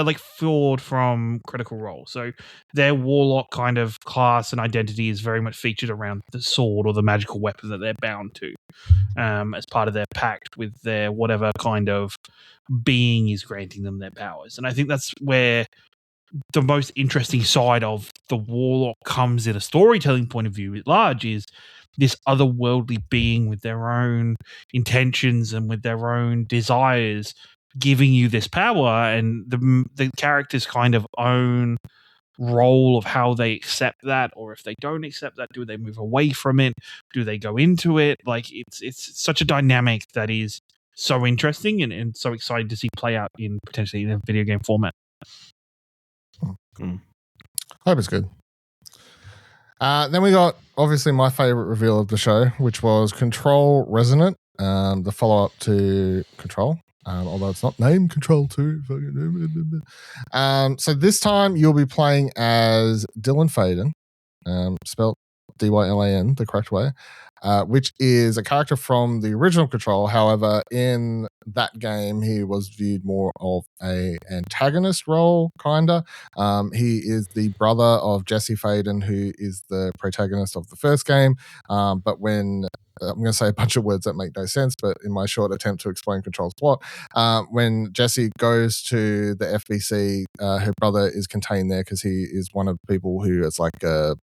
like Ford from Critical Role. So their warlock kind of class and identity is very much featured around the sword or the magical weapon that they're bound to, as part of their pact with their whatever kind of being is granting them their powers. And I think that's where the most interesting side of the warlock comes in a storytelling point of view at large is this otherworldly being with their own intentions and with their own desires giving you this power, and the character's kind of own role of how they accept that, or if they don't accept that, do they move away from it? Do they go into it? Like it's such a dynamic that is so interesting and so exciting to see play out in potentially in a video game format. Hope it's good. Then we got obviously my favorite reveal of the show, which was Control Resonant, the follow-up to Control, although it's not named Control 2. So this time you'll be playing as Dylan Faden, spelled Dylan, the correct way, which is a character from the original Control. However, in that game, he was viewed more of a antagonist role, kinda. He is the brother of Jesse Faden, who is the protagonist of the first game. But when I'm going to say a bunch of words that make no sense, but in my short attempt to explain Control's plot, when Jesse goes to the FBC, her brother is contained there because he is one of the people who is like a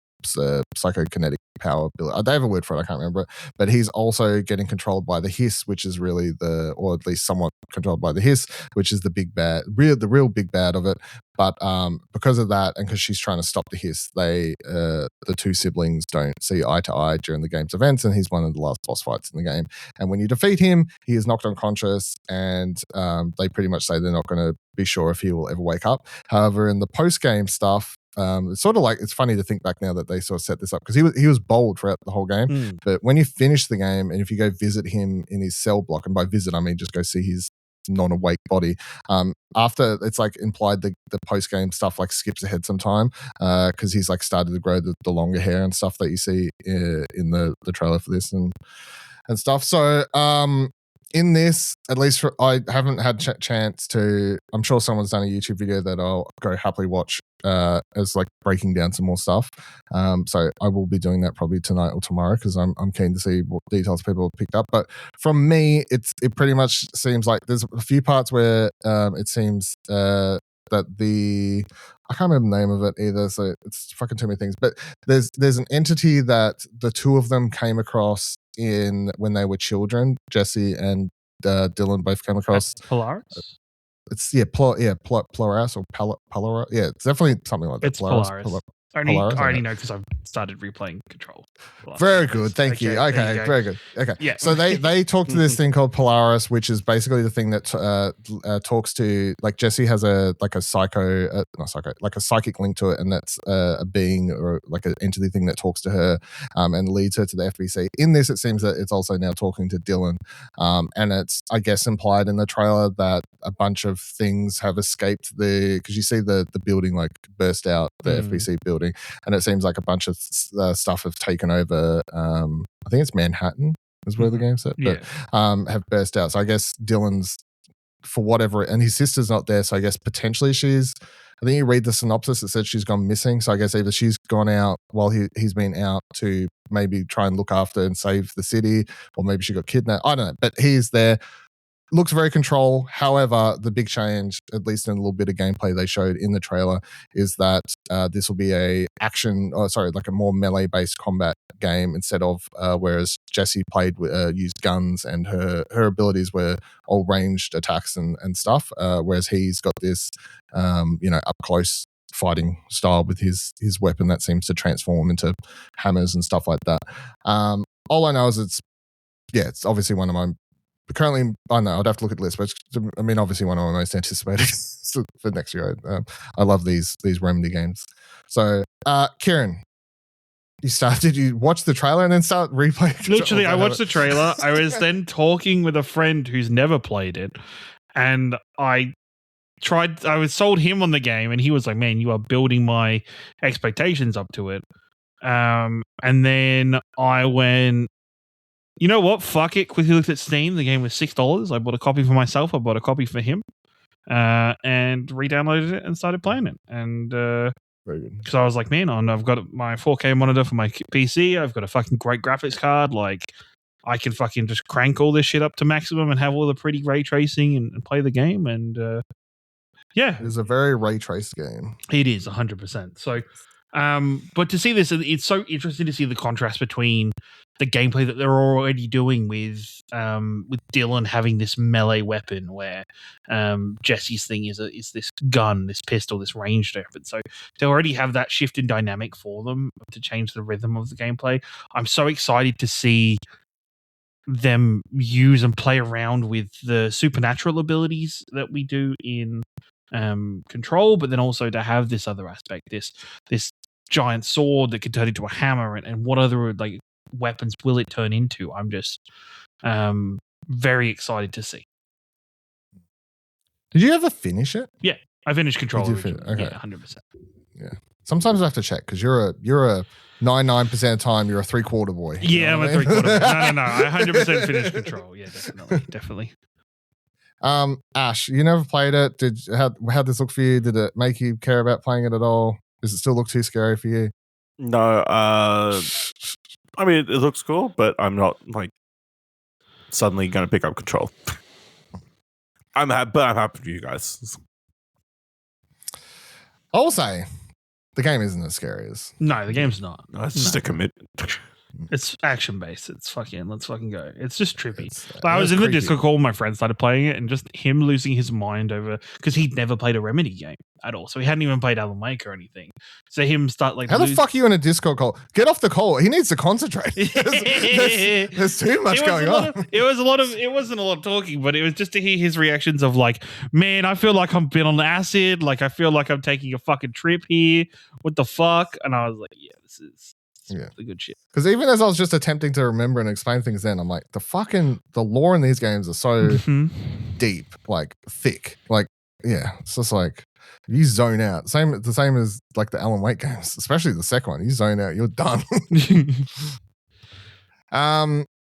psychokinetic power. They have a word for it, I can't remember it, but he's also getting controlled by the Hiss, which is really or at least somewhat controlled by the Hiss, which is the big bad, the real big bad of it. But because of that, and because she's trying to stop the Hiss, the two siblings don't see eye to eye during the game's events, and he's one of the last boss fights in the game. And when you defeat him, he is knocked unconscious, and they pretty much say they're not going to be sure if he will ever wake up. However, in the post-game stuff, it's sort of like, it's funny to think back now that they sort of set this up, because he was bold throughout the whole game. But when you finish the game and if you go visit him in his cell block, and by visit I mean just go see his non-awake body. After it's like implied the post game stuff like skips ahead some time because he's like started to grow the longer hair and stuff that you see in the trailer for this and stuff. So in this, at least I haven't had chance to. I'm sure someone's done a YouTube video that I'll go happily watch as like breaking down some more stuff. So I will be doing that probably tonight or tomorrow because I'm keen to see what details people have picked up. But from me, it pretty much seems like there's a few parts where it seems that I can't remember the name of it either, so it's fucking too many things. But there's an entity that the two of them came across when they were children. Jesse and Dylan both came across. Polaris? It's Polaris or Polaris. Yeah, it's definitely something like that. It's Polaris. I already know because I've started replaying Control. Very good, thank you. Okay, very good. Okay, yeah. So they talk to this thing called Polaris, which is basically the thing that talks to, like, Jesse has a psychic link to it, and that's a being or like an entity thing that talks to her and leads her to the FBC. In this, it seems that it's also now talking to Dylan, and it's, I guess, implied in the trailer that a bunch of things have escaped because you see the building like burst out, the FBC building. And it seems like a bunch of stuff have taken over. I think it's Manhattan is where the game's set, but have burst out. So I guess Dylan's, for whatever, and his sister's not there. So I guess potentially I think you read the synopsis, it said she's gone missing. So I guess either she's gone out while he's been out to maybe try and look after and save the city, or maybe she got kidnapped. I don't know, but he's there. Looks very Control. However, the big change, at least in a little bit of gameplay they showed in the trailer, is that this will be like a more melee-based combat game instead of whereas Jessie used guns and her abilities were all ranged attacks and stuff, whereas he's got this up close fighting style with his weapon that seems to transform into hammers and stuff like that. All I know is it's obviously one of my currently, I don't know, I'd have to look at the list, but obviously one of my most anticipated for next year. I love these Remedy games. So, Kieran, did you watch the trailer and then start replaying? Literally, I watched the trailer. I was then talking with a friend who's never played it, and I was sold him on the game, and he was like, man, you are building my expectations up to it. And then I went, you know what? Fuck it. Quickly looked at Steam. The game was $6. I bought a copy for myself. I bought a copy for him, and re-downloaded it and started playing it. And because I was like, man, I've got my 4K monitor for my PC. I've got a fucking great graphics card. Like, I can fucking just crank all this shit up to maximum and have all the pretty ray tracing and play the game. And yeah, it's a very ray traced game. It is 100%. So. But to see this, it's so interesting to see the contrast between the gameplay that they're already doing with Dylan having this melee weapon, where Jesse's thing is this gun, this pistol, this ranged weapon. So they already have that shift in dynamic for them to change the rhythm of the gameplay. I'm so excited to see them use and play around with the supernatural abilities that we do in Control, but then also to have this other aspect, this giant sword that can turn into a hammer, and what other like weapons will it turn into? I'm just very excited to see. Did you ever finish it? Yeah, I finished Control. Okay. Yeah, 100%. Yeah. Sometimes I have to check because you're a 99% of the time you're a 3/4 boy. Yeah, I'm a 3/4 boy. No. I 100% finished Control. Yeah, definitely. Ash, you never played it. How'd this look for you? Did it make you care about playing it at all? Does it still look too scary for you? No, it looks cool, but I'm not like suddenly going to pick up Control. I'm happy for you guys. I will say, the game isn't as scary as. No, the game's not. No, it's just a commitment. It's action based. Let's fucking go. It's just trippy. I was in the Discord call when my friend started playing it, and just him losing his mind over, because he'd never played a Remedy game at all, so he hadn't even played Alan Wake or anything. So him start like, how the fuck are you in a Discord call? Get off the call. He needs to concentrate. There's too much going on. It wasn't a lot of talking, but it was just to hear his reactions of like, man, I feel like I'm been on acid. Like, I feel like I'm taking a fucking trip here. What the fuck? And I was like, yeah, this the good shit. Because even as I was just attempting to remember and explain things then, I'm like, the lore in these games are so deep, like thick. Like, yeah, it's just like you zone out. The same as like the Alan Wake games, especially the second one. You zone out, you're done.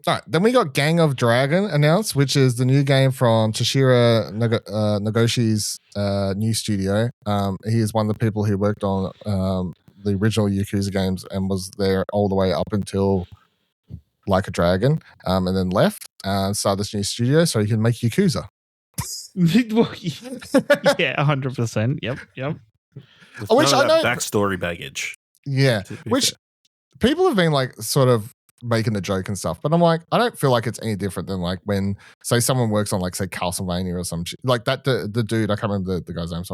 All right, then we got Gang of Dragon announced, which is the new game from Toshiro Nagoshi's new studio. He is one of the people who worked on the original Yakuza games and was there all the way up until Like a Dragon, and then left and started this new studio so he can make Yakuza. Yeah, 100%. Yep. I wish I know backstory baggage. Yeah, which people have been like sort of making the joke and stuff, but I'm like, I don't feel like it's any different than like when, say, someone works on like, say, Castlevania or some shit like that. The dude, I can't remember the guy's name.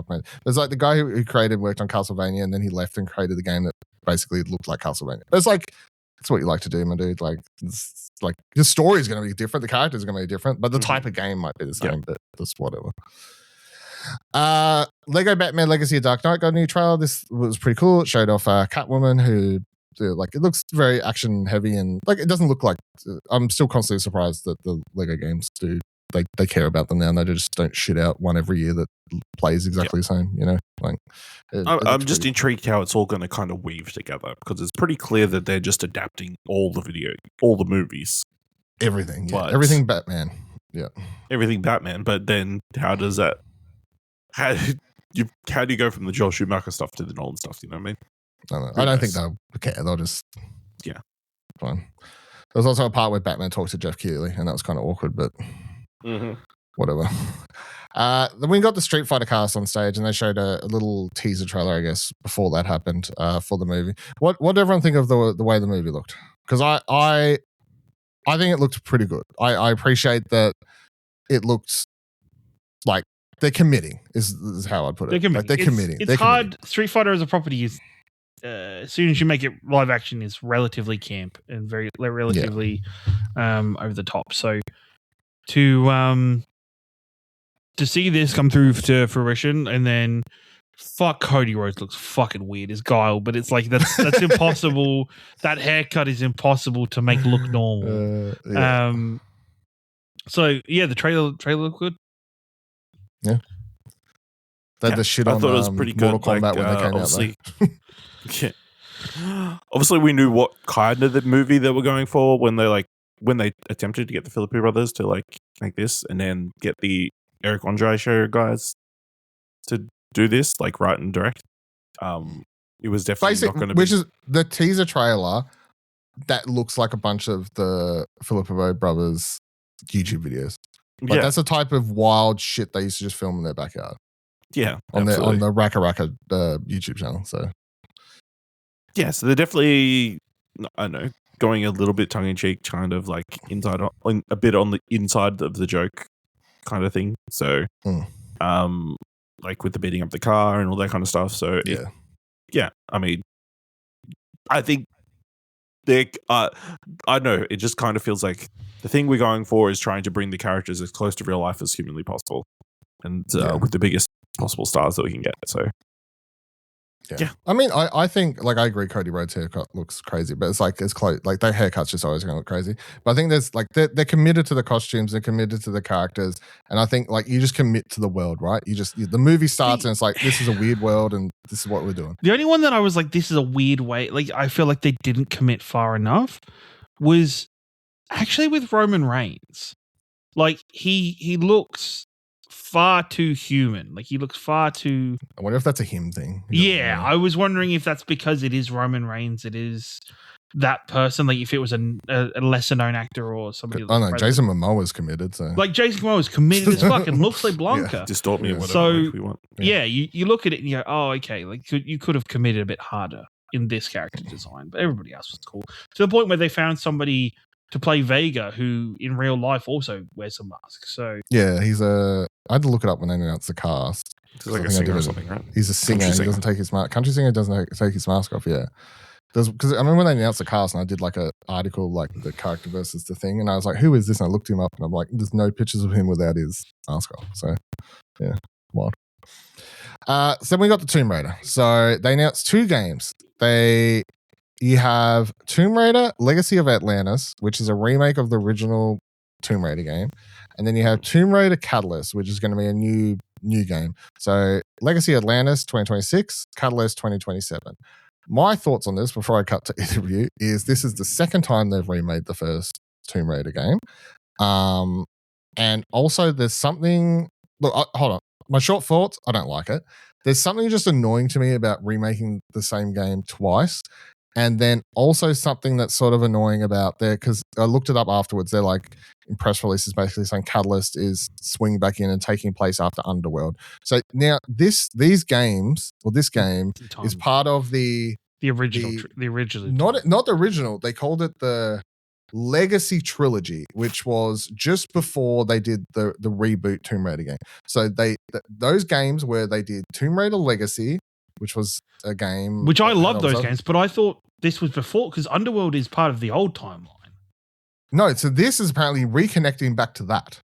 There's like the guy who worked on Castlevania, and then he left and created the game that basically looked like Castlevania. It's like, that's what you like to do, my dude. Like, it's like the story is going to be different, the characters are going to be different, but the type of game might be the same. But just whatever. Lego Batman Legacy of Dark Knight got a new trailer. This was pretty cool. It showed off Catwoman, who like, it looks very action heavy, and like, it doesn't look like, I'm still constantly surprised that the Lego games do, they care about them now, and they just don't shit out one every year that plays exactly the same, you know? Like, I'm just intrigued how it's all going to kind of weave together, because it's pretty clear that they're just adapting all the movies. Everything, yeah. Everything Batman. Yeah. Everything Batman, but then how do you go from the Joel Schumacher stuff to the Nolan stuff, you know what I mean? I don't think they'll care. They'll just... Yeah. Fine. There was also a part where Batman talks to Jeff Keighley, and that was kind of awkward, but whatever. Then we got the Street Fighter cast on stage, and they showed a little teaser trailer, I guess, before that happened for the movie. What did everyone think of the way the movie looked? Because I think it looked pretty good. I appreciate that it looked like they're committing, is how I'd put it. They're committing. It's hard. Street Fighter as a property is, as soon as you make it live action, is relatively camp and relatively over the top. So to see this come through to fruition, and then fuck, Cody Rhodes looks fucking weird as Guile, but it's like that's impossible. That haircut is impossible to make look normal. So yeah, the trailer looked good. Yeah. The shit on, I thought it was pretty good. Mortal Kombat when they came out. Yeah. Obviously, we knew what kind of the movie they were going for when they attempted to get the Philippi brothers to like make this, and then get the Eric Andre show guys to do this, like write and direct. It was definitely not going to be. Which is the teaser trailer that looks like a bunch of the Filippo brothers YouTube videos. Like, that's the type of wild shit they used to just film in their backyard. Yeah, on the Raka Raka YouTube channel. So yeah, so they're definitely, I don't know, going a little bit tongue in cheek, kind of like a bit on the inside of the joke kind of thing. So, like with the beating up the car and all that kind of stuff. So yeah. I mean, I think I don't know. It just kind of feels like the thing we're going for is trying to bring the characters as close to real life as humanly possible, and with the biggest possible stars that we can get. So yeah. I mean, I think, like, I agree Cody Rhodes' haircut looks crazy, but it's like, it's close. Like, their haircut's just always going to look crazy. But I think there's like, they're committed to the costumes, they're committed to the characters. And I think, like, you just commit to the world, right? The movie starts and it's like, this is a weird world and this is what we're doing. The only one that I was like, this is a weird way, like, I feel like they didn't commit far enough, was actually with Roman Reigns. Like, he looks far too human. Like, he looks far too... I wonder if that's a him thing. Yeah, I was wondering if that's because it is Roman Reigns, it is that person. Like, if it was a lesser known actor or somebody... Oh no, Jason Momoa's committed. So, like, Jason Momoa's committed as fucking looks like Blanca. Distort me, whatever so, we want. Yeah, you look at it and you go, oh, okay, like, you could have committed a bit harder in this character design, but everybody else was cool. To the point where they found somebody to play Vega, who in real life also wears a mask. So yeah, I had to look it up when they announced the cast. He's like a singer or something, right? He's a singer. He doesn't take his mask. Country singer doesn't take his mask off. Yeah, because I remember when they announced the cast, and I did like an article, like the character versus the thing, and I was like, "Who is this?" And I looked him up, and I'm like, "There's no pictures of him without his mask off." So yeah, wild. So we got the Tomb Raider. So they announced 2 games. They you have Tomb Raider Legacy of Atlantis, which is a remake of the original Tomb Raider game. And then you have Tomb Raider Catalyst, which is going to be a new game. So Legacy Atlantis 2026, Catalyst 2027. My thoughts on this before I cut to interview is this is the second time they've remade the first Tomb Raider game. And also there's something, look, hold on. My short thoughts, I don't like it. There's something just annoying to me about remaking the same game twice. And then also something that's sort of annoying about there, because I looked it up afterwards. They're like, in press releases, basically saying Catalyst is swinging back in and taking place after Underworld. So now this game is part of the original. Not the original. They called it the Legacy Trilogy, which was just before they did the reboot Tomb Raider game. So those games where they did Tomb Raider Legacy, which was a game which I love those games, but I thought this was before because Underworld is part of the old timeline. No, so this is apparently reconnecting back to that.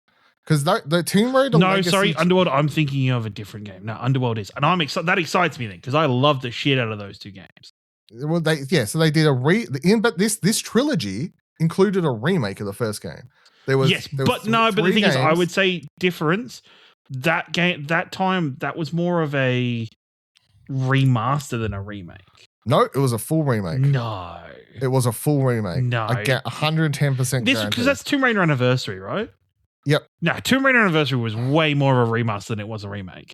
Because the Tomb Raider Legacy... Underworld, I'm thinking of a different game. No, Underworld is. And that excites me then, because I love the shit out of those two games. Well, so they did but this trilogy included a remake of the first game. But the thing is, I would say difference, that game, that time, that was more of a remaster than a remake. No, it was a full remake. No. It was a full remake. No. I get 110% guaranteed. Because that's Tomb Raider Anniversary, right? Yep. No, Tomb Raider Anniversary was way more of a remaster than it was a remake.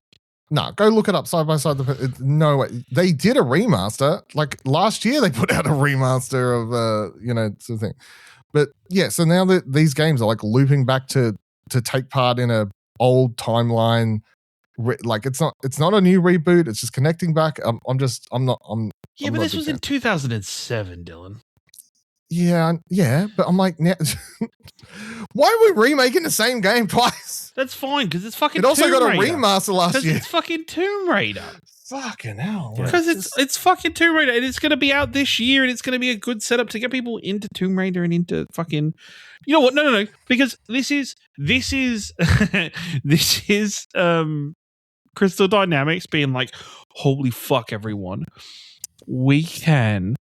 No, go look it up side by side. No way. They did a remaster. Like last year, they put out a remaster of, sort of thing. But yeah, so now that these games are like looping back to take part in a old timeline. Like it's not a new reboot. It's just connecting back. But this was in 2007, Dylan. Yeah, but I'm like, now, why are we remaking the same game twice? That's fine because it's fucking. It also Tomb got Raider. a remaster last year. It's fucking Tomb Raider. Fucking hell. Because it's fucking Tomb Raider and it's going to be out this year and it's going to be a good setup to get people into Tomb Raider and into fucking. You know what? No. Because this is Crystal Dynamics being like, holy fuck, everyone. We can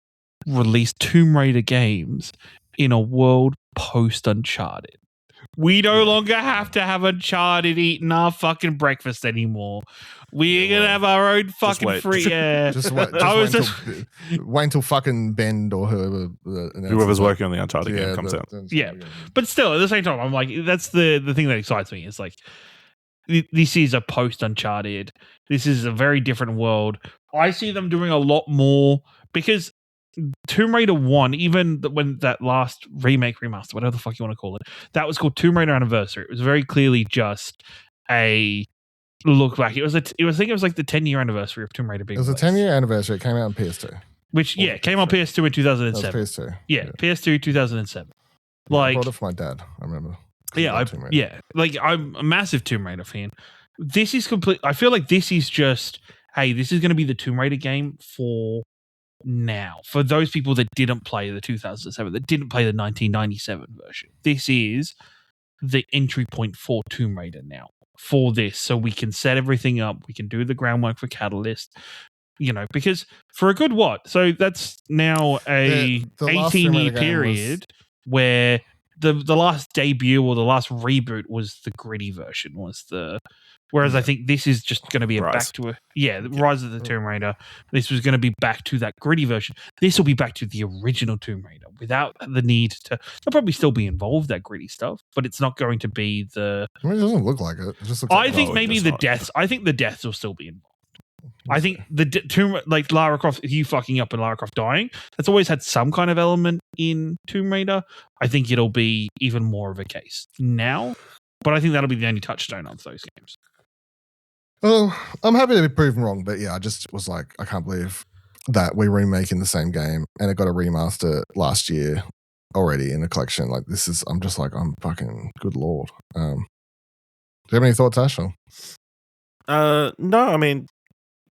release Tomb Raider games in a world post-Uncharted. We no longer have to have Uncharted eating our fucking breakfast anymore. We're going to have our own fucking free... Yeah. Wait until fucking Bend or whoever's working on the Uncharted game comes out. Yeah. But still, at the same time, I'm like, that's the thing that excites me. It's like, this is a post-Uncharted. This is a very different world. I see them doing a lot more because Tomb Raider 1, even when that last remaster, whatever the fuck you want to call it, that was called Tomb Raider Anniversary. It was very clearly just a look back. I think it was like the 10-year anniversary of Tomb Raider being released. It was a 10-year anniversary. It came out on PS2. Which, came on PS2 in 2007. That was PS2. Yeah, PS2 2007. I brought it for my dad, I remember. Like I'm a massive Tomb Raider fan. This is complete. I feel like this is just, hey, this is going to be the Tomb Raider game for now. For those people that didn't play the 2007, that didn't play the 1997 version, this is the entry point for Tomb Raider now. For this, so we can set everything up. We can do the groundwork for Catalyst. Because for a good so that's now a 18-year period where. The last debut or the last reboot was the gritty version. Whereas I think this is just going to be back to the Rise of the Tomb Raider. This was going to be back to that gritty version. This will be back to the original Tomb Raider without the need to. They'll probably still be involved that gritty stuff, but it's not going to be the. I mean, it doesn't look like it. It just looks I think maybe the deaths. I think the deaths will still be involved. I think the Tomb, like Lara Croft, you fucking up and Lara Croft dying, that's always had some kind of element in Tomb Raider. I think it'll be even more of a case now, but I think that'll be the only touchstone of those games. Well, I'm happy to be proven wrong, but yeah, I just was like, I can't believe that we're remaking the same game and it got a remaster last year already in the collection. Like I'm just like, I'm fucking good lord. Do you have any thoughts, Ashel? No, I mean,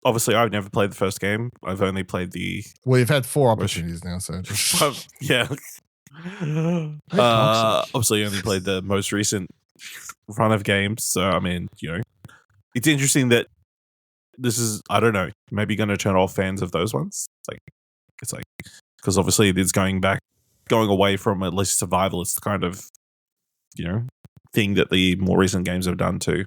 obviously, I've never played the first game. I've only played the... Well, you've had 4 opportunities now, so... yeah. Obviously, I only played the most recent run of games. So, I mean, it's interesting that this is, I don't know, maybe going to turn off fans of those ones. It's like because obviously it is going away from at least survival. It's the kind of thing that the more recent games have done to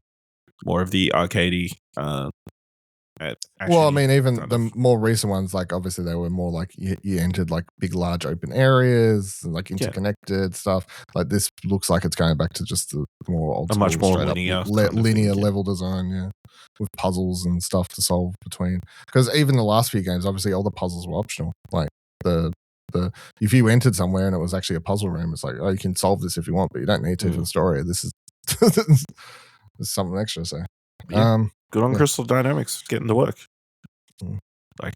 more of the arcadey. Well, I mean, even the more recent ones, like obviously they were more like you entered like big, large open areas, and like interconnected stuff. Like this looks like it's going back to just the more old, much more linear level design, with puzzles and stuff to solve between. Because even the last few games, obviously, all the puzzles were optional. Like the if you entered somewhere and it was actually a puzzle room, it's like, oh, you can solve this if you want, but you don't need to for the story. This is there's something extra. So, good on Crystal Dynamics getting to work. Like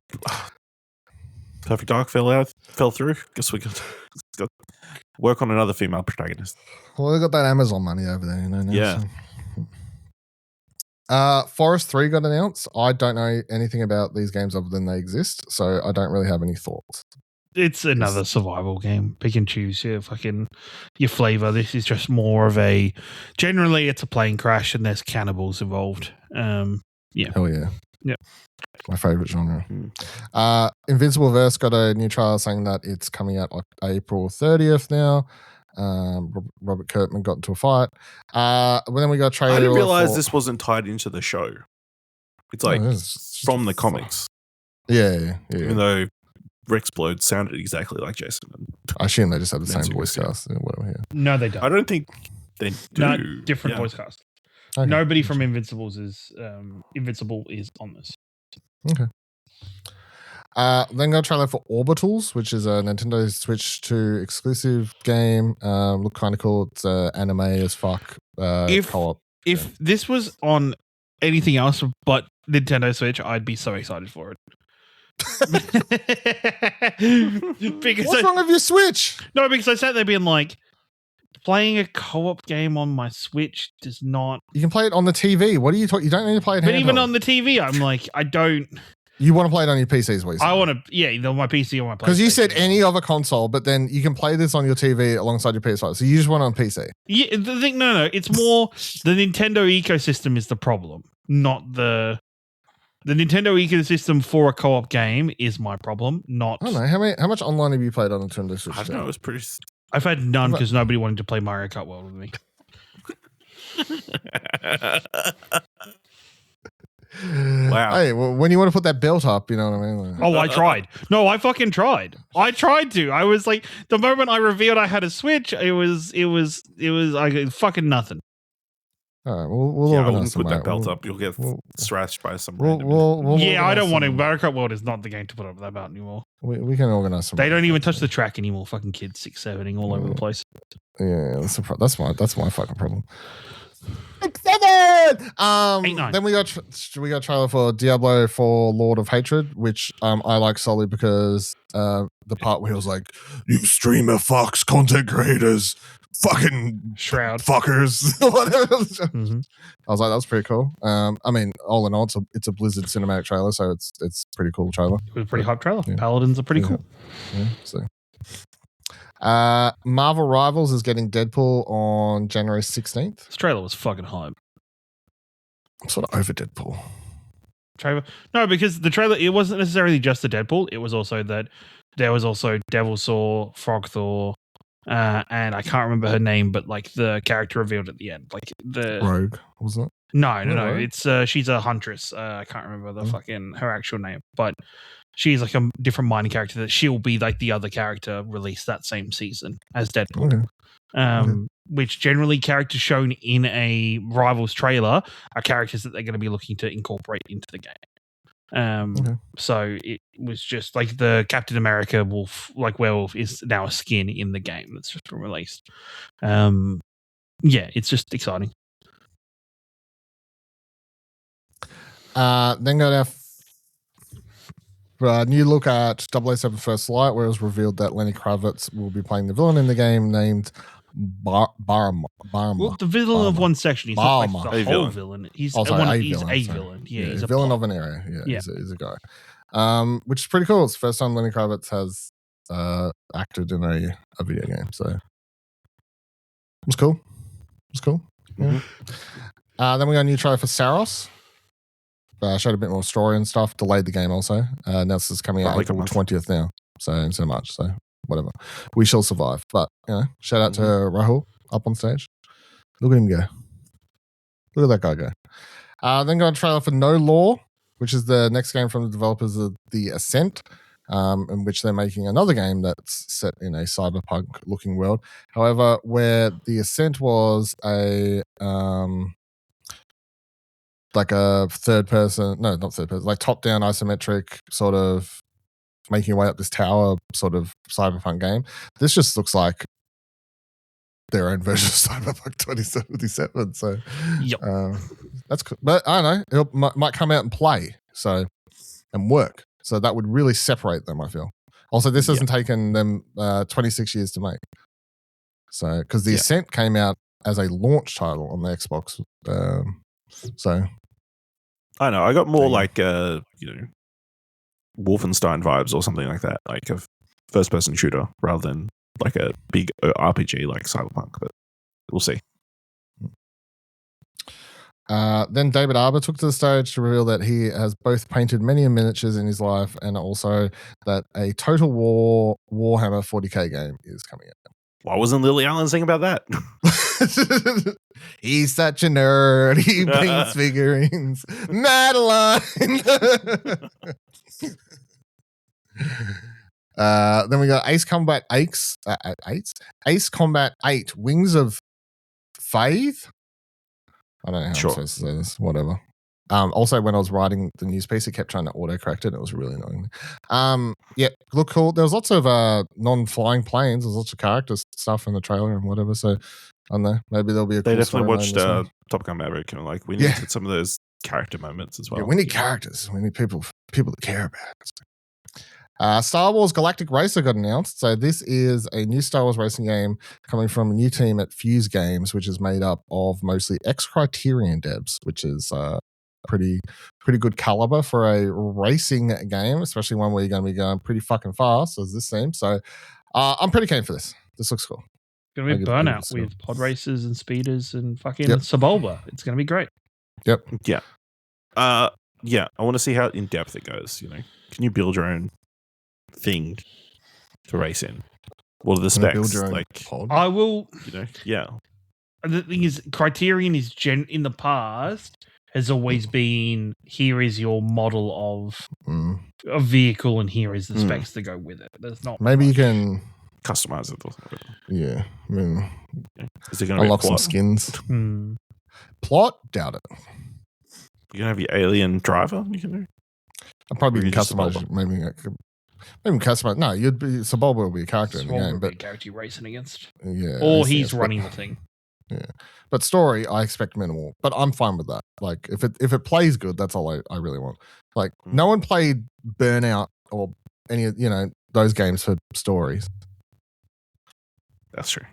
Perfect Dark fell through. Guess we got work on another female protagonist. Well, they got that Amazon money over there, now. Yeah. So. Forest 3 got announced. I don't know anything about these games other than they exist, so I don't really have any thoughts. It's another survival game. Pick and choose your flavor. This is just more of a. Generally, it's a plane crash and there's cannibals involved. Yeah. Hell yeah. Yeah. My favorite genre. Invincible Verse got a new trailer saying that it's coming out April 30th now. Robert Kirkman got into a fight. Then we got a trailer. I didn't realize this wasn't tied into the show. It's like from the comics. Yeah. Even though Rexplode sounded exactly like Jason. I assume they just have the same voice cast. No, they don't. I don't think they do. No, different voice cast. Okay. Nobody from Invincible is on this. Okay. Then got a trailer for Orbitals, which is a Nintendo Switch 2 exclusive game. Look kind of cool. It's anime as fuck. Co-op. If this was on anything else but Nintendo Switch, I'd be so excited for it. What's wrong with your Switch? No, because I sat there being like, playing a co-op game on my Switch does not. You can play it on the TV. What are you talking? You don't need to play it. But even on the TV, I'm like, I don't. You want to play it on your PC, is what you said. I want to, either my PC or my PlayStation. Because you said any other console, but then you can play this on your TV alongside your PS5. So you just want it on PC. Yeah, the thing, no. It's more the Nintendo ecosystem is the problem, not the Nintendo ecosystem for a co-op game is my problem. Not. I don't know how much online have you played on Nintendo Switch? I don't know. It was pretty. I've had none because nobody wanted to play Mario Kart World with me. Wow. Hey, well, when you want to put that belt up, you know what I mean? Oh, I tried. No, I fucking tried. I tried to. I was like, the moment I revealed I had a Switch, it was like fucking nothing. All right, we'll organize put that belt up. You'll get thrashed by some random. I don't want to. Mario Kart World is not the game to put up that belt anymore. We can organize some. They don't even touch the track anymore. Fucking kids 6, 7ing all over the place. Yeah, that's my fucking problem. 7. 8, 9. Then we got a trailer for Diablo 4 Lord of Hatred, which I like solely because the part where it was like, you streamer fucks content creators, fucking Shroud fuckers. Whatever. Mm-hmm. I was like, that's pretty cool. I mean, all in all, it's a Blizzard cinematic trailer, so it's pretty cool trailer. It was a pretty hype trailer. Yeah. Paladins are pretty cool. Yeah, so. Marvel Rivals is getting Deadpool on January 16th. This trailer was fucking hype. I'm sort of over Deadpool. Trailer? No, because the trailer, it wasn't necessarily just the Deadpool. It was also that there was also Devil Saw, Frog Thor, and I can't remember her name, but like the character revealed at the end. Like the Rogue, wasn't it? No. It's she's a huntress. I can't remember her actual name, but she's like a different minor character that she'll be like the other character released that same season as Deadpool. Okay. Which generally characters shown in a Rivals trailer are characters that they're going to be looking to incorporate into the game. So it was just like the Captain America werewolf is now a skin in the game that's just been released. It's just exciting. Then got our new look at 007 First Light, where it was revealed that Lenny Kravitz will be playing the villain in the game named Barma. Well, the villain of one section. He's not like the whole villain. He's a villain. Yeah, he's a villain of an area. Yeah. He's a guy. Which is pretty cool. It's the first time Lenny Kravitz has acted in a video game. So it was cool. Yeah. Then we got a new trailer for Saros. Showed a bit more story and stuff. Delayed the game also. Now this is coming out April 20th now. so much. So whatever, we shall survive. But shout out to Rahul up on stage. Look at him go. Look at that guy go. Then got a trailer for No Law, which is the next game from the developers of The Ascent, in which they're making another game that's set in a cyberpunk-looking world. However, where The Ascent was a like a like top-down isometric sort of making your way up this tower sort of cyberpunk game. This just looks like their own version of Cyberpunk 2077. So that's cool. But I don't know. It might come out and play and work. So that would really separate them, I feel. Also, this hasn't taken them 26 years to make. So, because The Ascent came out as a launch title on the Xbox. So I know. I got more like, Wolfenstein vibes or something like that. Like a first-person shooter rather than like a big RPG like Cyberpunk, but we'll see. Then David Arbor took to the stage to reveal that he has both painted many miniatures in his life and also that a Total War Warhammer 40k game is coming out. Why wasn't Lily Allen saying about that? He's such a nerd. He paints figurines. Madeline! Then we got Ace Combat 8, Wings of Faith. I don't know how I'm supposed to say this. Whatever. Also, when I was writing the news piece, it kept trying to autocorrect it. And it was really annoying. Look cool. There was lots of non-flying planes. There's lots of character stuff in the trailer and whatever. So, I don't know. Maybe there'll be a They cool definitely watched Top Gun Maverick and we needed some of those character moments as well. Yeah, we need characters. We need people to care about it. Star Wars Galactic Racer got announced. So this is a new Star Wars racing game coming from a new team at Fuse Games, which is made up of mostly ex-Criterion devs, which is pretty good caliber for a racing game, especially one where you're going to be going pretty fucking fast, as this seems. So I'm pretty keen for this. This looks cool. It's going to be Burnout with pod racers and speeders and fucking Sebulba. It's going to be great. Yep. Yeah. I want to see how in depth it goes. Can you build your own thing to race in? What are the specs? Pod? I will. Yeah. The thing is, Criterion is in the past has always been, here is your model of a vehicle and here is the specs to go with it. There's not maybe you can customize it. Yeah, I mean, is it going to unlock some skins? Plot? Doubt it. You can have your alien driver. You can do. I'll probably customize. Maybe customize. No, you'd be Sebulba will be a character in the game, but a character you're racing against. Yeah, or he's running the thing. Yeah, but story I expect minimal, but I'm fine with that. Like if it plays good, that's all I really want. Like no one played Burnout or any those games for stories. That's true.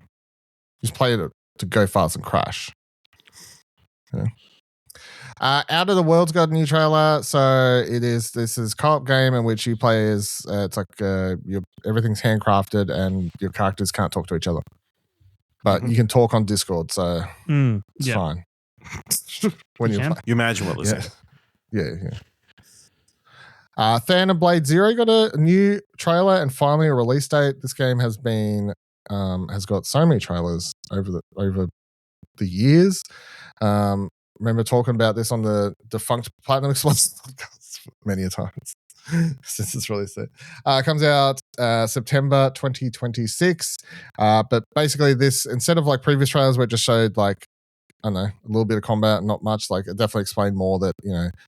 Just play it to go fast and crash. Yeah. Out of the World's got a new trailer. So this is co-op game in which you play as it's like everything's handcrafted and your characters can't talk to each other, but you can talk on Discord, so it's fine. When you imagine what they're saying. Yeah. Phantom Blade Zero got a new trailer and finally a release date. This game has been has got so many trailers over the years. Remember talking about this on the defunct Platinum Explosive podcast many a times since it's released. Comes out September 2026. But basically this, instead of like previous trailers where it just showed like, I don't know, a little bit of combat, not much, like it definitely explained more that,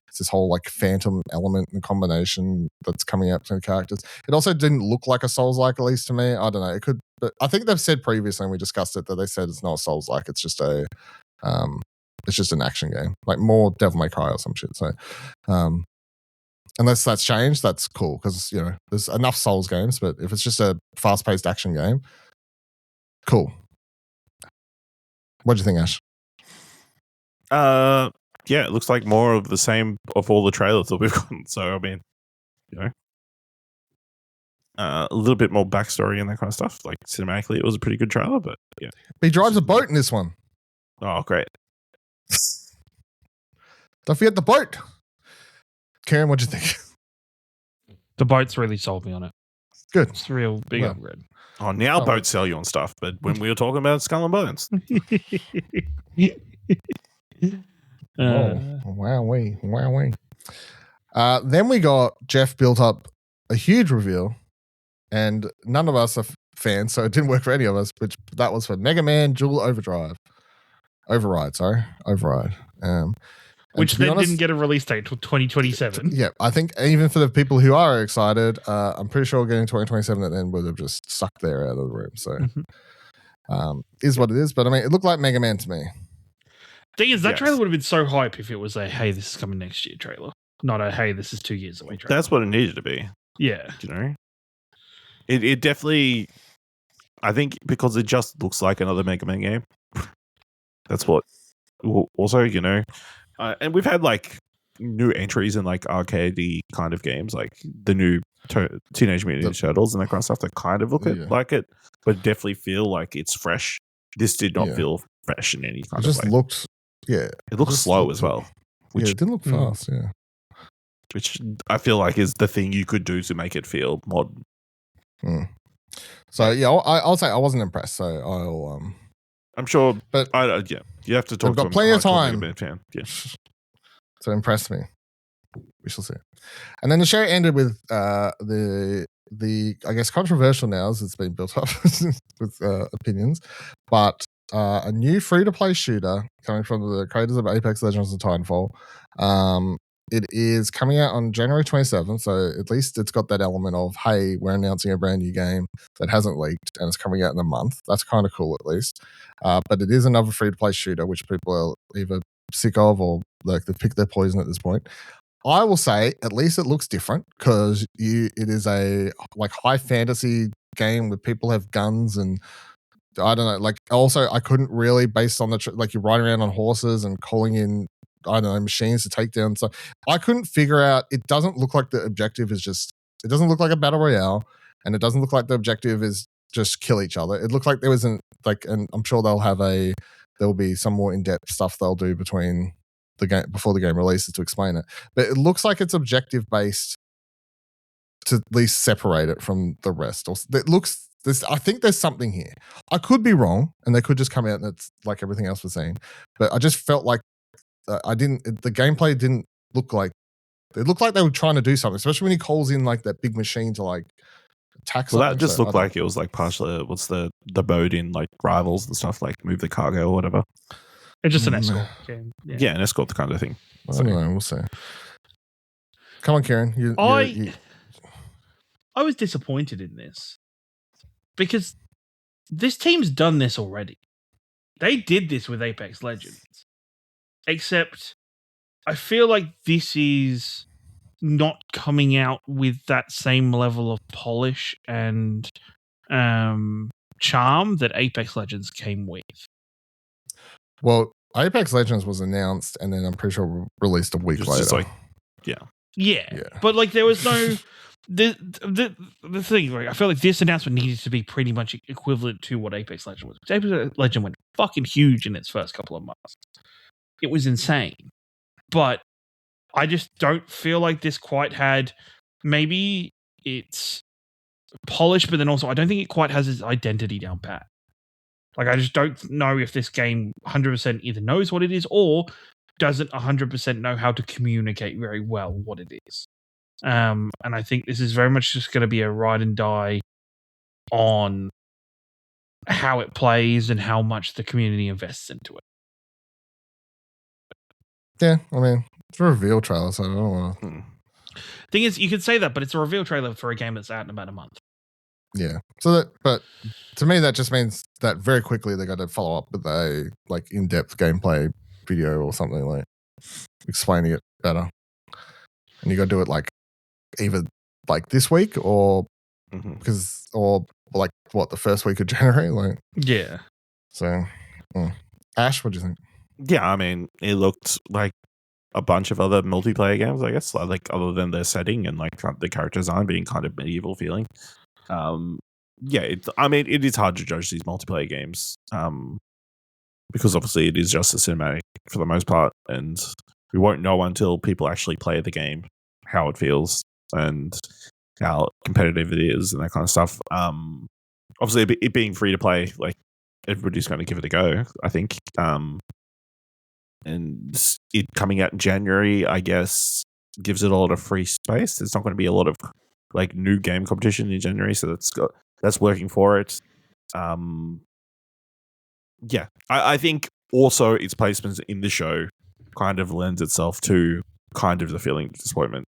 it's this whole like phantom element and combination that's coming out between the characters. It also didn't look like a Souls-like, at least to me. I don't know. It could, but I think they've said previously, and we discussed it, that they said it's not a Souls-like. It's just an action game, like more Devil May Cry or some shit. So, unless that's changed, that's cool because there's enough Souls games. But if it's just a fast-paced action game, cool. What do you think, Ash? It looks like more of the same of all the trailers that we've gotten. So I mean, a little bit more backstory and that kind of stuff. Like cinematically, it was a pretty good trailer, but yeah, he drives a boat in this one. Oh, great! Don't forget the boat. Karen, what'd you think? The boat's really sold me on it. Good. It's a real big Well. upgrade. Oh, now Oh. boats sell you on stuff, but when we were talking about Skull and Bones, Wowee. Then we got Jeff built up a huge reveal, and none of us are fans, so it didn't work for any of us. Which that was for Mega Man Dual Override. Which to be then honest, didn't get a release date till 2027. Yeah, I think even for the people who are excited, I'm pretty sure getting 2027 at the end would have just sucked the air out of the room. So, is what it is. But I mean, it looked like Mega Man to me. Thing is, that Yes. trailer would have been so hype if it was a "Hey, this is coming next year" trailer, not a "Hey, this is 2 years away" trailer. that's what it needed to be. Yeah. You know, it definitely. I think because it just looks like another Mega Man game. That's what. Also, you know, and we've had like new entries in like arcadey kind of games, like the new Teenage Mutant Ninja Turtles and that kind of stuff that kind of look like it, but definitely feel like it's fresh. This did not feel fresh in any kind It just of way. looked, it looked slow as well. Which, it didn't look fast, Which I feel like is the thing you could do to make it feel modern. So yeah, I'll say I wasn't impressed. So I'll I'm sure, but you have to talk. We've got to plenty of time fan. Yeah. to impress me. We shall see. And then the show ended with the I guess controversial now as it's been built up with opinions, but a new free-to-play shooter coming from the creators of Apex Legends and Titanfall. It is coming out on January 27th, so at least it's got that element of, hey, we're announcing a brand new game that hasn't leaked and it's coming out in a month. That's kind of cool, at least. But it is another free-to-play shooter, which people are either sick of or like they've picked their poison at this point. I will say, at least it looks different because it is a like high fantasy game where people have guns and I don't know. Like also, I couldn't really based on the like you're riding around on horses and calling in I don't know machines to take down. So I couldn't figure out. It doesn't look like the objective is just. It doesn't look like a battle royale, and it doesn't look like the objective is just kill each other. It looked like there wasn't like, and I'm sure there will be some more in depth stuff they'll do between the game before the game releases to explain it. But it looks like it's objective based to at least separate it from the rest. Or it looks. I think there's something here. I could be wrong, and they could just come out and it's like everything else we're seeing. But I just felt like the gameplay didn't look like. It looked like they were trying to do something, especially when he calls in like that big machine to like attack. Well, that just looked like it was like partially what's the boat in like Rivals and stuff, like move the cargo or whatever. It's just an escort game. Yeah, an escort kind of thing. I don't know. We'll see. Come on, Kieran. I was disappointed in this because this team's done this already. They did this with Apex Legends, except I feel like this is not coming out with that same level of polish and charm that Apex Legends came with. Well, Apex Legends was announced and then I'm pretty sure released a week later. Just like, yeah. But like there was no the thing, like, I feel like this announcement needed to be pretty much equivalent to what Apex Legends was. Apex Legends went fucking huge in its first couple of months. It was insane. But I just don't feel like this quite had, maybe it's polished, but then also I don't think it quite has its identity down pat. Like I just don't know if this game 100% either knows what it is or doesn't 100% know how to communicate very well what it is. And I think this is very much just going to be a ride and die on how it plays and how much the community invests into it. Yeah, I mean, it's a reveal trailer, so I don't want to. Thing is, you could say that, but it's a reveal trailer for a game that's out in about a month. Yeah. But to me, that just means that very quickly they got to follow up with a like in-depth gameplay video or something like explaining it better. And you got to do it like either like this week or because or like what the first week of January, like So, Ash, what do you think? Yeah, I mean, it looked like a bunch of other multiplayer games, I guess, like other than their setting and like the character design being kind of medieval feeling. It is hard to judge these multiplayer games because obviously it is just a cinematic for the most part, and we won't know until people actually play the game how it feels. And how competitive it is and that kind of stuff. Obviously, it being free to play, like everybody's going to give it a go, I think. And it coming out in January, I guess, gives it a lot of free space. There's not going to be a lot of like new game competition in January, so that's working for it. Yeah, I think also its placements in the show kind of lends itself to kind of the feeling of disappointment.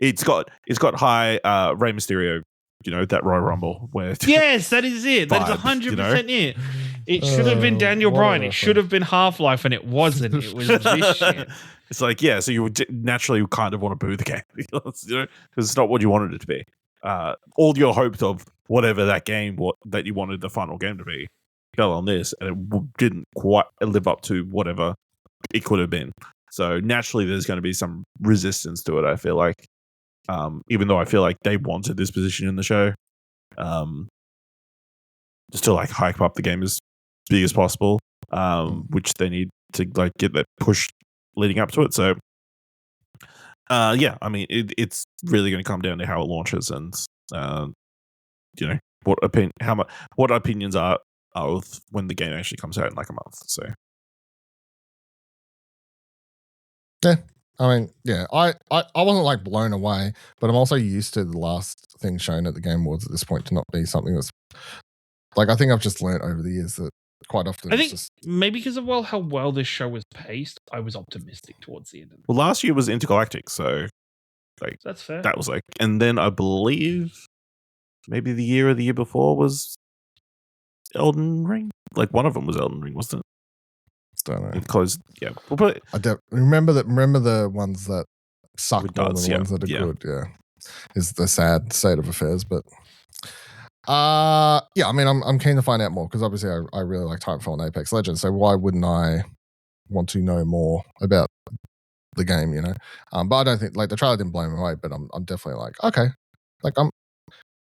It's got high Rey Mysterio, that Royal Rumble where yes, that is it. That is 100% it. It should have been Daniel Bryan. It should have been Half-Life, and it wasn't. It was this shit. It's like, yeah, so you would naturally kind of want to boo the game, because it's not what you wanted it to be. All your hopes of whatever that game that you wanted the final game to be fell on this, and it didn't quite live up to whatever it could have been. So naturally, there's going to be some resistance to it, I feel like. Even though I feel like they wanted this position in the show, just to like hype up the game as big as possible, which they need to like get that push leading up to it. So, yeah, I mean, it's really going to come down to how it launches and what opinions are of when the game actually comes out in like a month. So, yeah. I mean, yeah, I wasn't like blown away, but I'm also used to the last thing shown at the Game Awards at this point to not be something that's like, I think I've just learned over the years that quite often I think maybe because of how well this show was paced, I was optimistic towards the end of it. Well, last year was Intergalactic, so like that's fair. That was like, and then I believe maybe the year or the year before was Elden Ring. Like one of them was Elden Ring, wasn't it? Don't know. Because yeah, but I don't remember the ones that suck more than the ones that are good. Yeah, is the sad state of affairs. But yeah, I mean, I'm keen to find out more because obviously I really like Titanfall and Apex Legends. So why wouldn't I want to know more about the game? But I don't think like the trailer didn't blow me away. But I'm definitely like, okay, like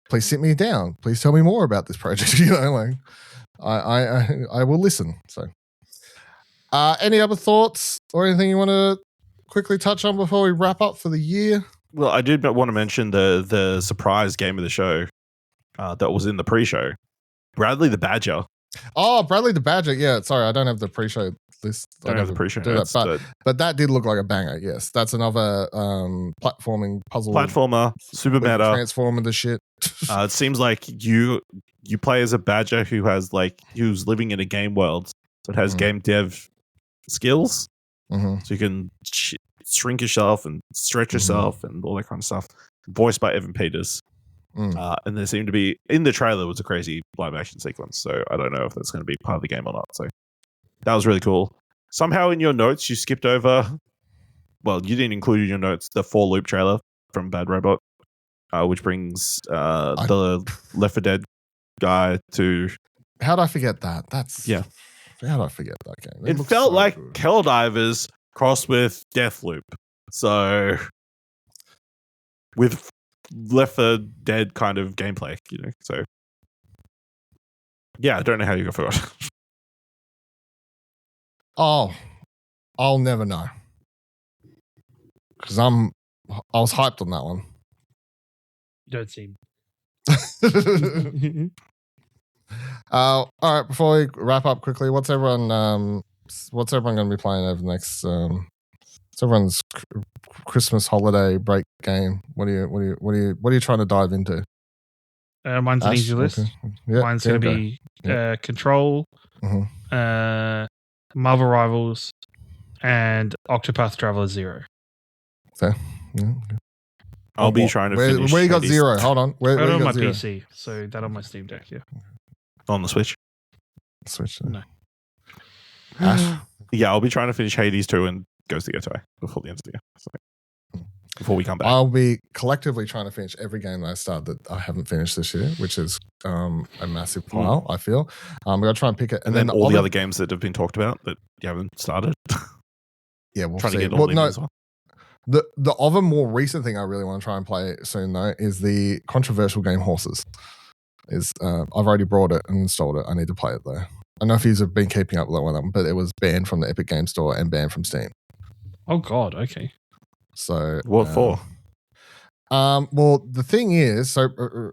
please sit me down. Please tell me more about this project. Like I will listen. So. Any other thoughts or anything you want to quickly touch on before we wrap up for the year? Well, I did want to mention the surprise game of the show that was in the pre-show. Bradley the Badger. Oh, Bradley the Badger. Yeah, sorry, I don't have the pre-show list. Don't have the pre-show. But that did look like a banger. Yes, that's another platforming puzzle. Platformer, super meta. Transformer the shit. It seems like you play as a badger who's living in a game world that has game dev skills, so you can shrink yourself and stretch yourself and all that kind of stuff. Voiced by Evan Peters, and there seemed to be in the trailer was a crazy live action sequence. So I don't know if that's going to be part of the game or not. So that was really cool. Somehow in your notes you skipped over. Well, you didn't include in your notes the 4 Loop trailer from Bad Robot, which brings the Left 4 Dead guy to. How'd I forget that? Yeah. How did I forget that game? It felt so like good. Helldivers crossed with Deathloop. So, with Left 4 Dead kind of gameplay, So, yeah, I don't know how you got forgot. Oh, I'll never know. Because I was hyped on that one. You don't seem. All right, before we wrap up quickly, what's everyone going to be playing over the next it's everyone's Christmas holiday break game? What are you trying to dive into? Mine's an easy list. Okay. Yeah, mine's going to be Control, Marvel Rivals, and Octopath Traveler 0. Okay. Yeah, okay. I'll be trying to finish. Where you got 0? Hold on. Where on you my got 0? PC, so that on my Steam Deck, yeah. On the Switch? Switch. No. Ash? Yeah, I'll be trying to finish Hades 2 and Ghost of Getaway before the end of the year. So, before we come back. I'll be collectively trying to finish every game that I started that I haven't finished this year, which is a massive pile, I feel. I'm going to try and pick it. And then all the other games that have been talked about that you haven't started. Yeah, we'll trying see. to get all as well. The other more recent thing I really want to try and play soon, though, is the controversial game Horses. I've already brought it and installed it. I need to play it, though. I don't know if you've been keeping up with that one, but it was banned from the Epic Game Store and banned from Steam. Oh, God, okay. So what for? Well, the thing is, so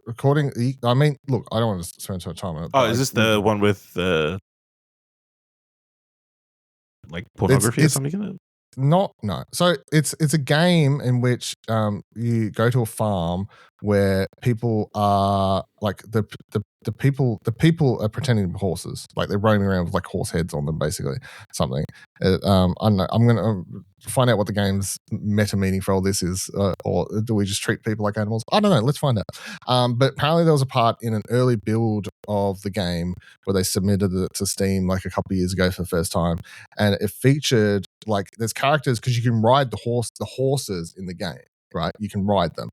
according, I mean, look, I don't want to spend too much time on it. Oh, is this the one with like pornography or something in it? No. So it's a game in which you go to a farm where people are like the people are pretending to be horses, like they're roaming around with like horse heads on them, basically something. I don't know. I'm gonna find out what the game's meta meaning for all this is, or do we just treat people like animals? I don't know. Let's find out. But apparently there was a part in an early build of the game where they submitted it to Steam like a couple of years ago for the first time, and it featured like there's characters because you can ride the horses in the game, right? You can ride them.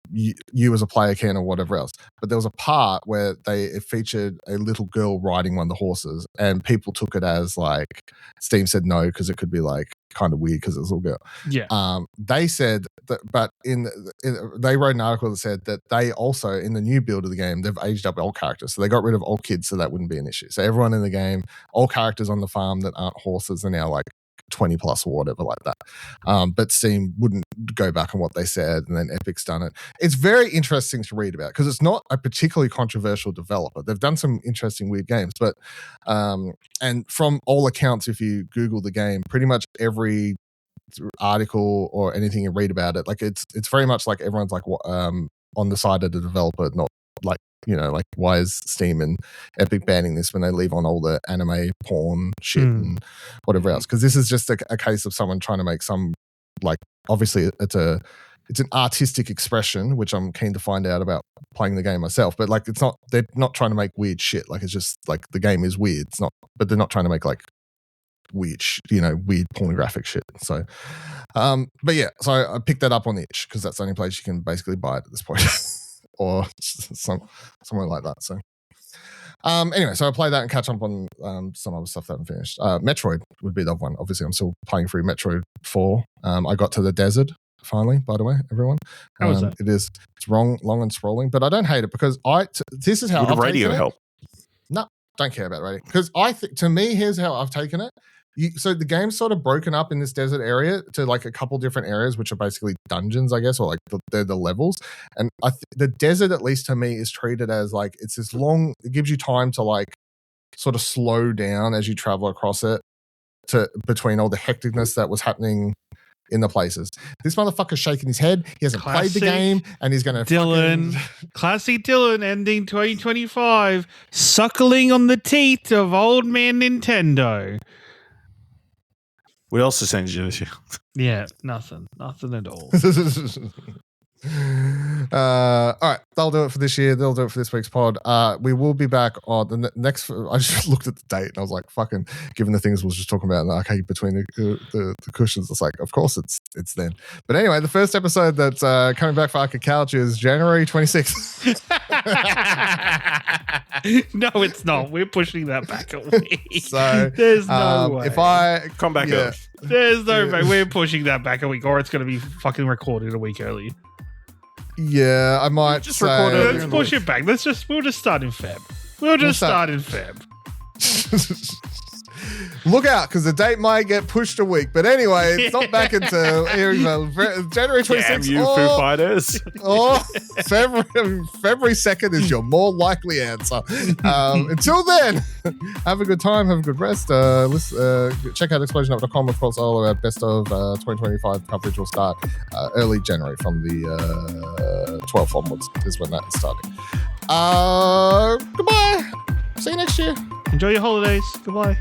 You as a player can or whatever else. But there was a part where it featured a little girl riding one of the horses, and people took it as like Steam said no because it could be like kind of weird because it was a little girl. Yeah. They said that, but they wrote an article that said that they also in the new build of the game they've aged up old characters, so they got rid of old kids so that wouldn't be an issue. So everyone in the game, all characters on the farm that aren't horses are now like 20 plus or whatever like that. But Steam wouldn't go back on what they said, and then Epic's done it. It's very interesting to read about because it's not a particularly controversial developer. They've done some interesting weird games, but and from all accounts, if you Google the game, pretty much every article or anything you read about it, like it's very much like everyone's like on the side of the developer, not like, you know, like why is Steam and Epic banning this when they leave on all the anime porn shit and whatever else? Because this is just a case of someone trying to make some, like, obviously it's an artistic expression, which I'm keen to find out about playing the game myself. But like, it's not, they're not trying to make weird shit. Like, it's just like the game is weird. It's not, but they're not trying to make like weird pornographic shit. So, but yeah, so I picked that up on itch because that's the only place you can basically buy it at this point. Or somewhere like that. So, anyway, so I play that and catch up on some other stuff that I haven't finished. Metroid would be the other one. Obviously, I'm still playing through Metroid 4. I got to the desert finally. By the way, everyone, how was that? It's long and sprawling, but I don't hate it because this is how would I've radio taken help? No, don't care about radio because to me, here's how I've taken it. So the game's sort of broken up in this desert area to like a couple different areas, which are basically dungeons, I guess, or like they're the levels. And the desert, at least to me, is treated as like it's this long. It gives you time to like sort of slow down as you travel across it to between all the hecticness that was happening in the places. This motherfucker's shaking his head. He hasn't played the game, and he's going to Classic Dylan ending 2025, suckling on the teeth of old man Nintendo. What else is changing this year? Yeah, nothing at all. All right, they'll do it for this year. They'll do it for this week's pod. We will be back on the next. I just looked at the date and I was like, "Fucking!" Given the things we was just talking about, like, okay, between the cushions, it's like, of course, it's then. But anyway, the first episode that's coming back for Arca Couch is January 26th. No, it's not. We're pushing that back a week. So there's no way. If I come back up, there's no way. We're pushing that back a week, or it's going to be fucking recorded a week early. Yeah, I might just record it. Let's push it back. We'll just start in Feb. We'll start in Feb. Look out, because the date might get pushed a week. But anyway, it's not back until January 26th. Damn you, Foo Fighters. Or February 2nd is your more likely answer. Until then, have a good time, have a good rest. Check out explosionup.com. Of course, all of our best of 2025 coverage will start early January from the 12th onwards is when that is starting. Goodbye. See you next year. Enjoy your holidays. Goodbye.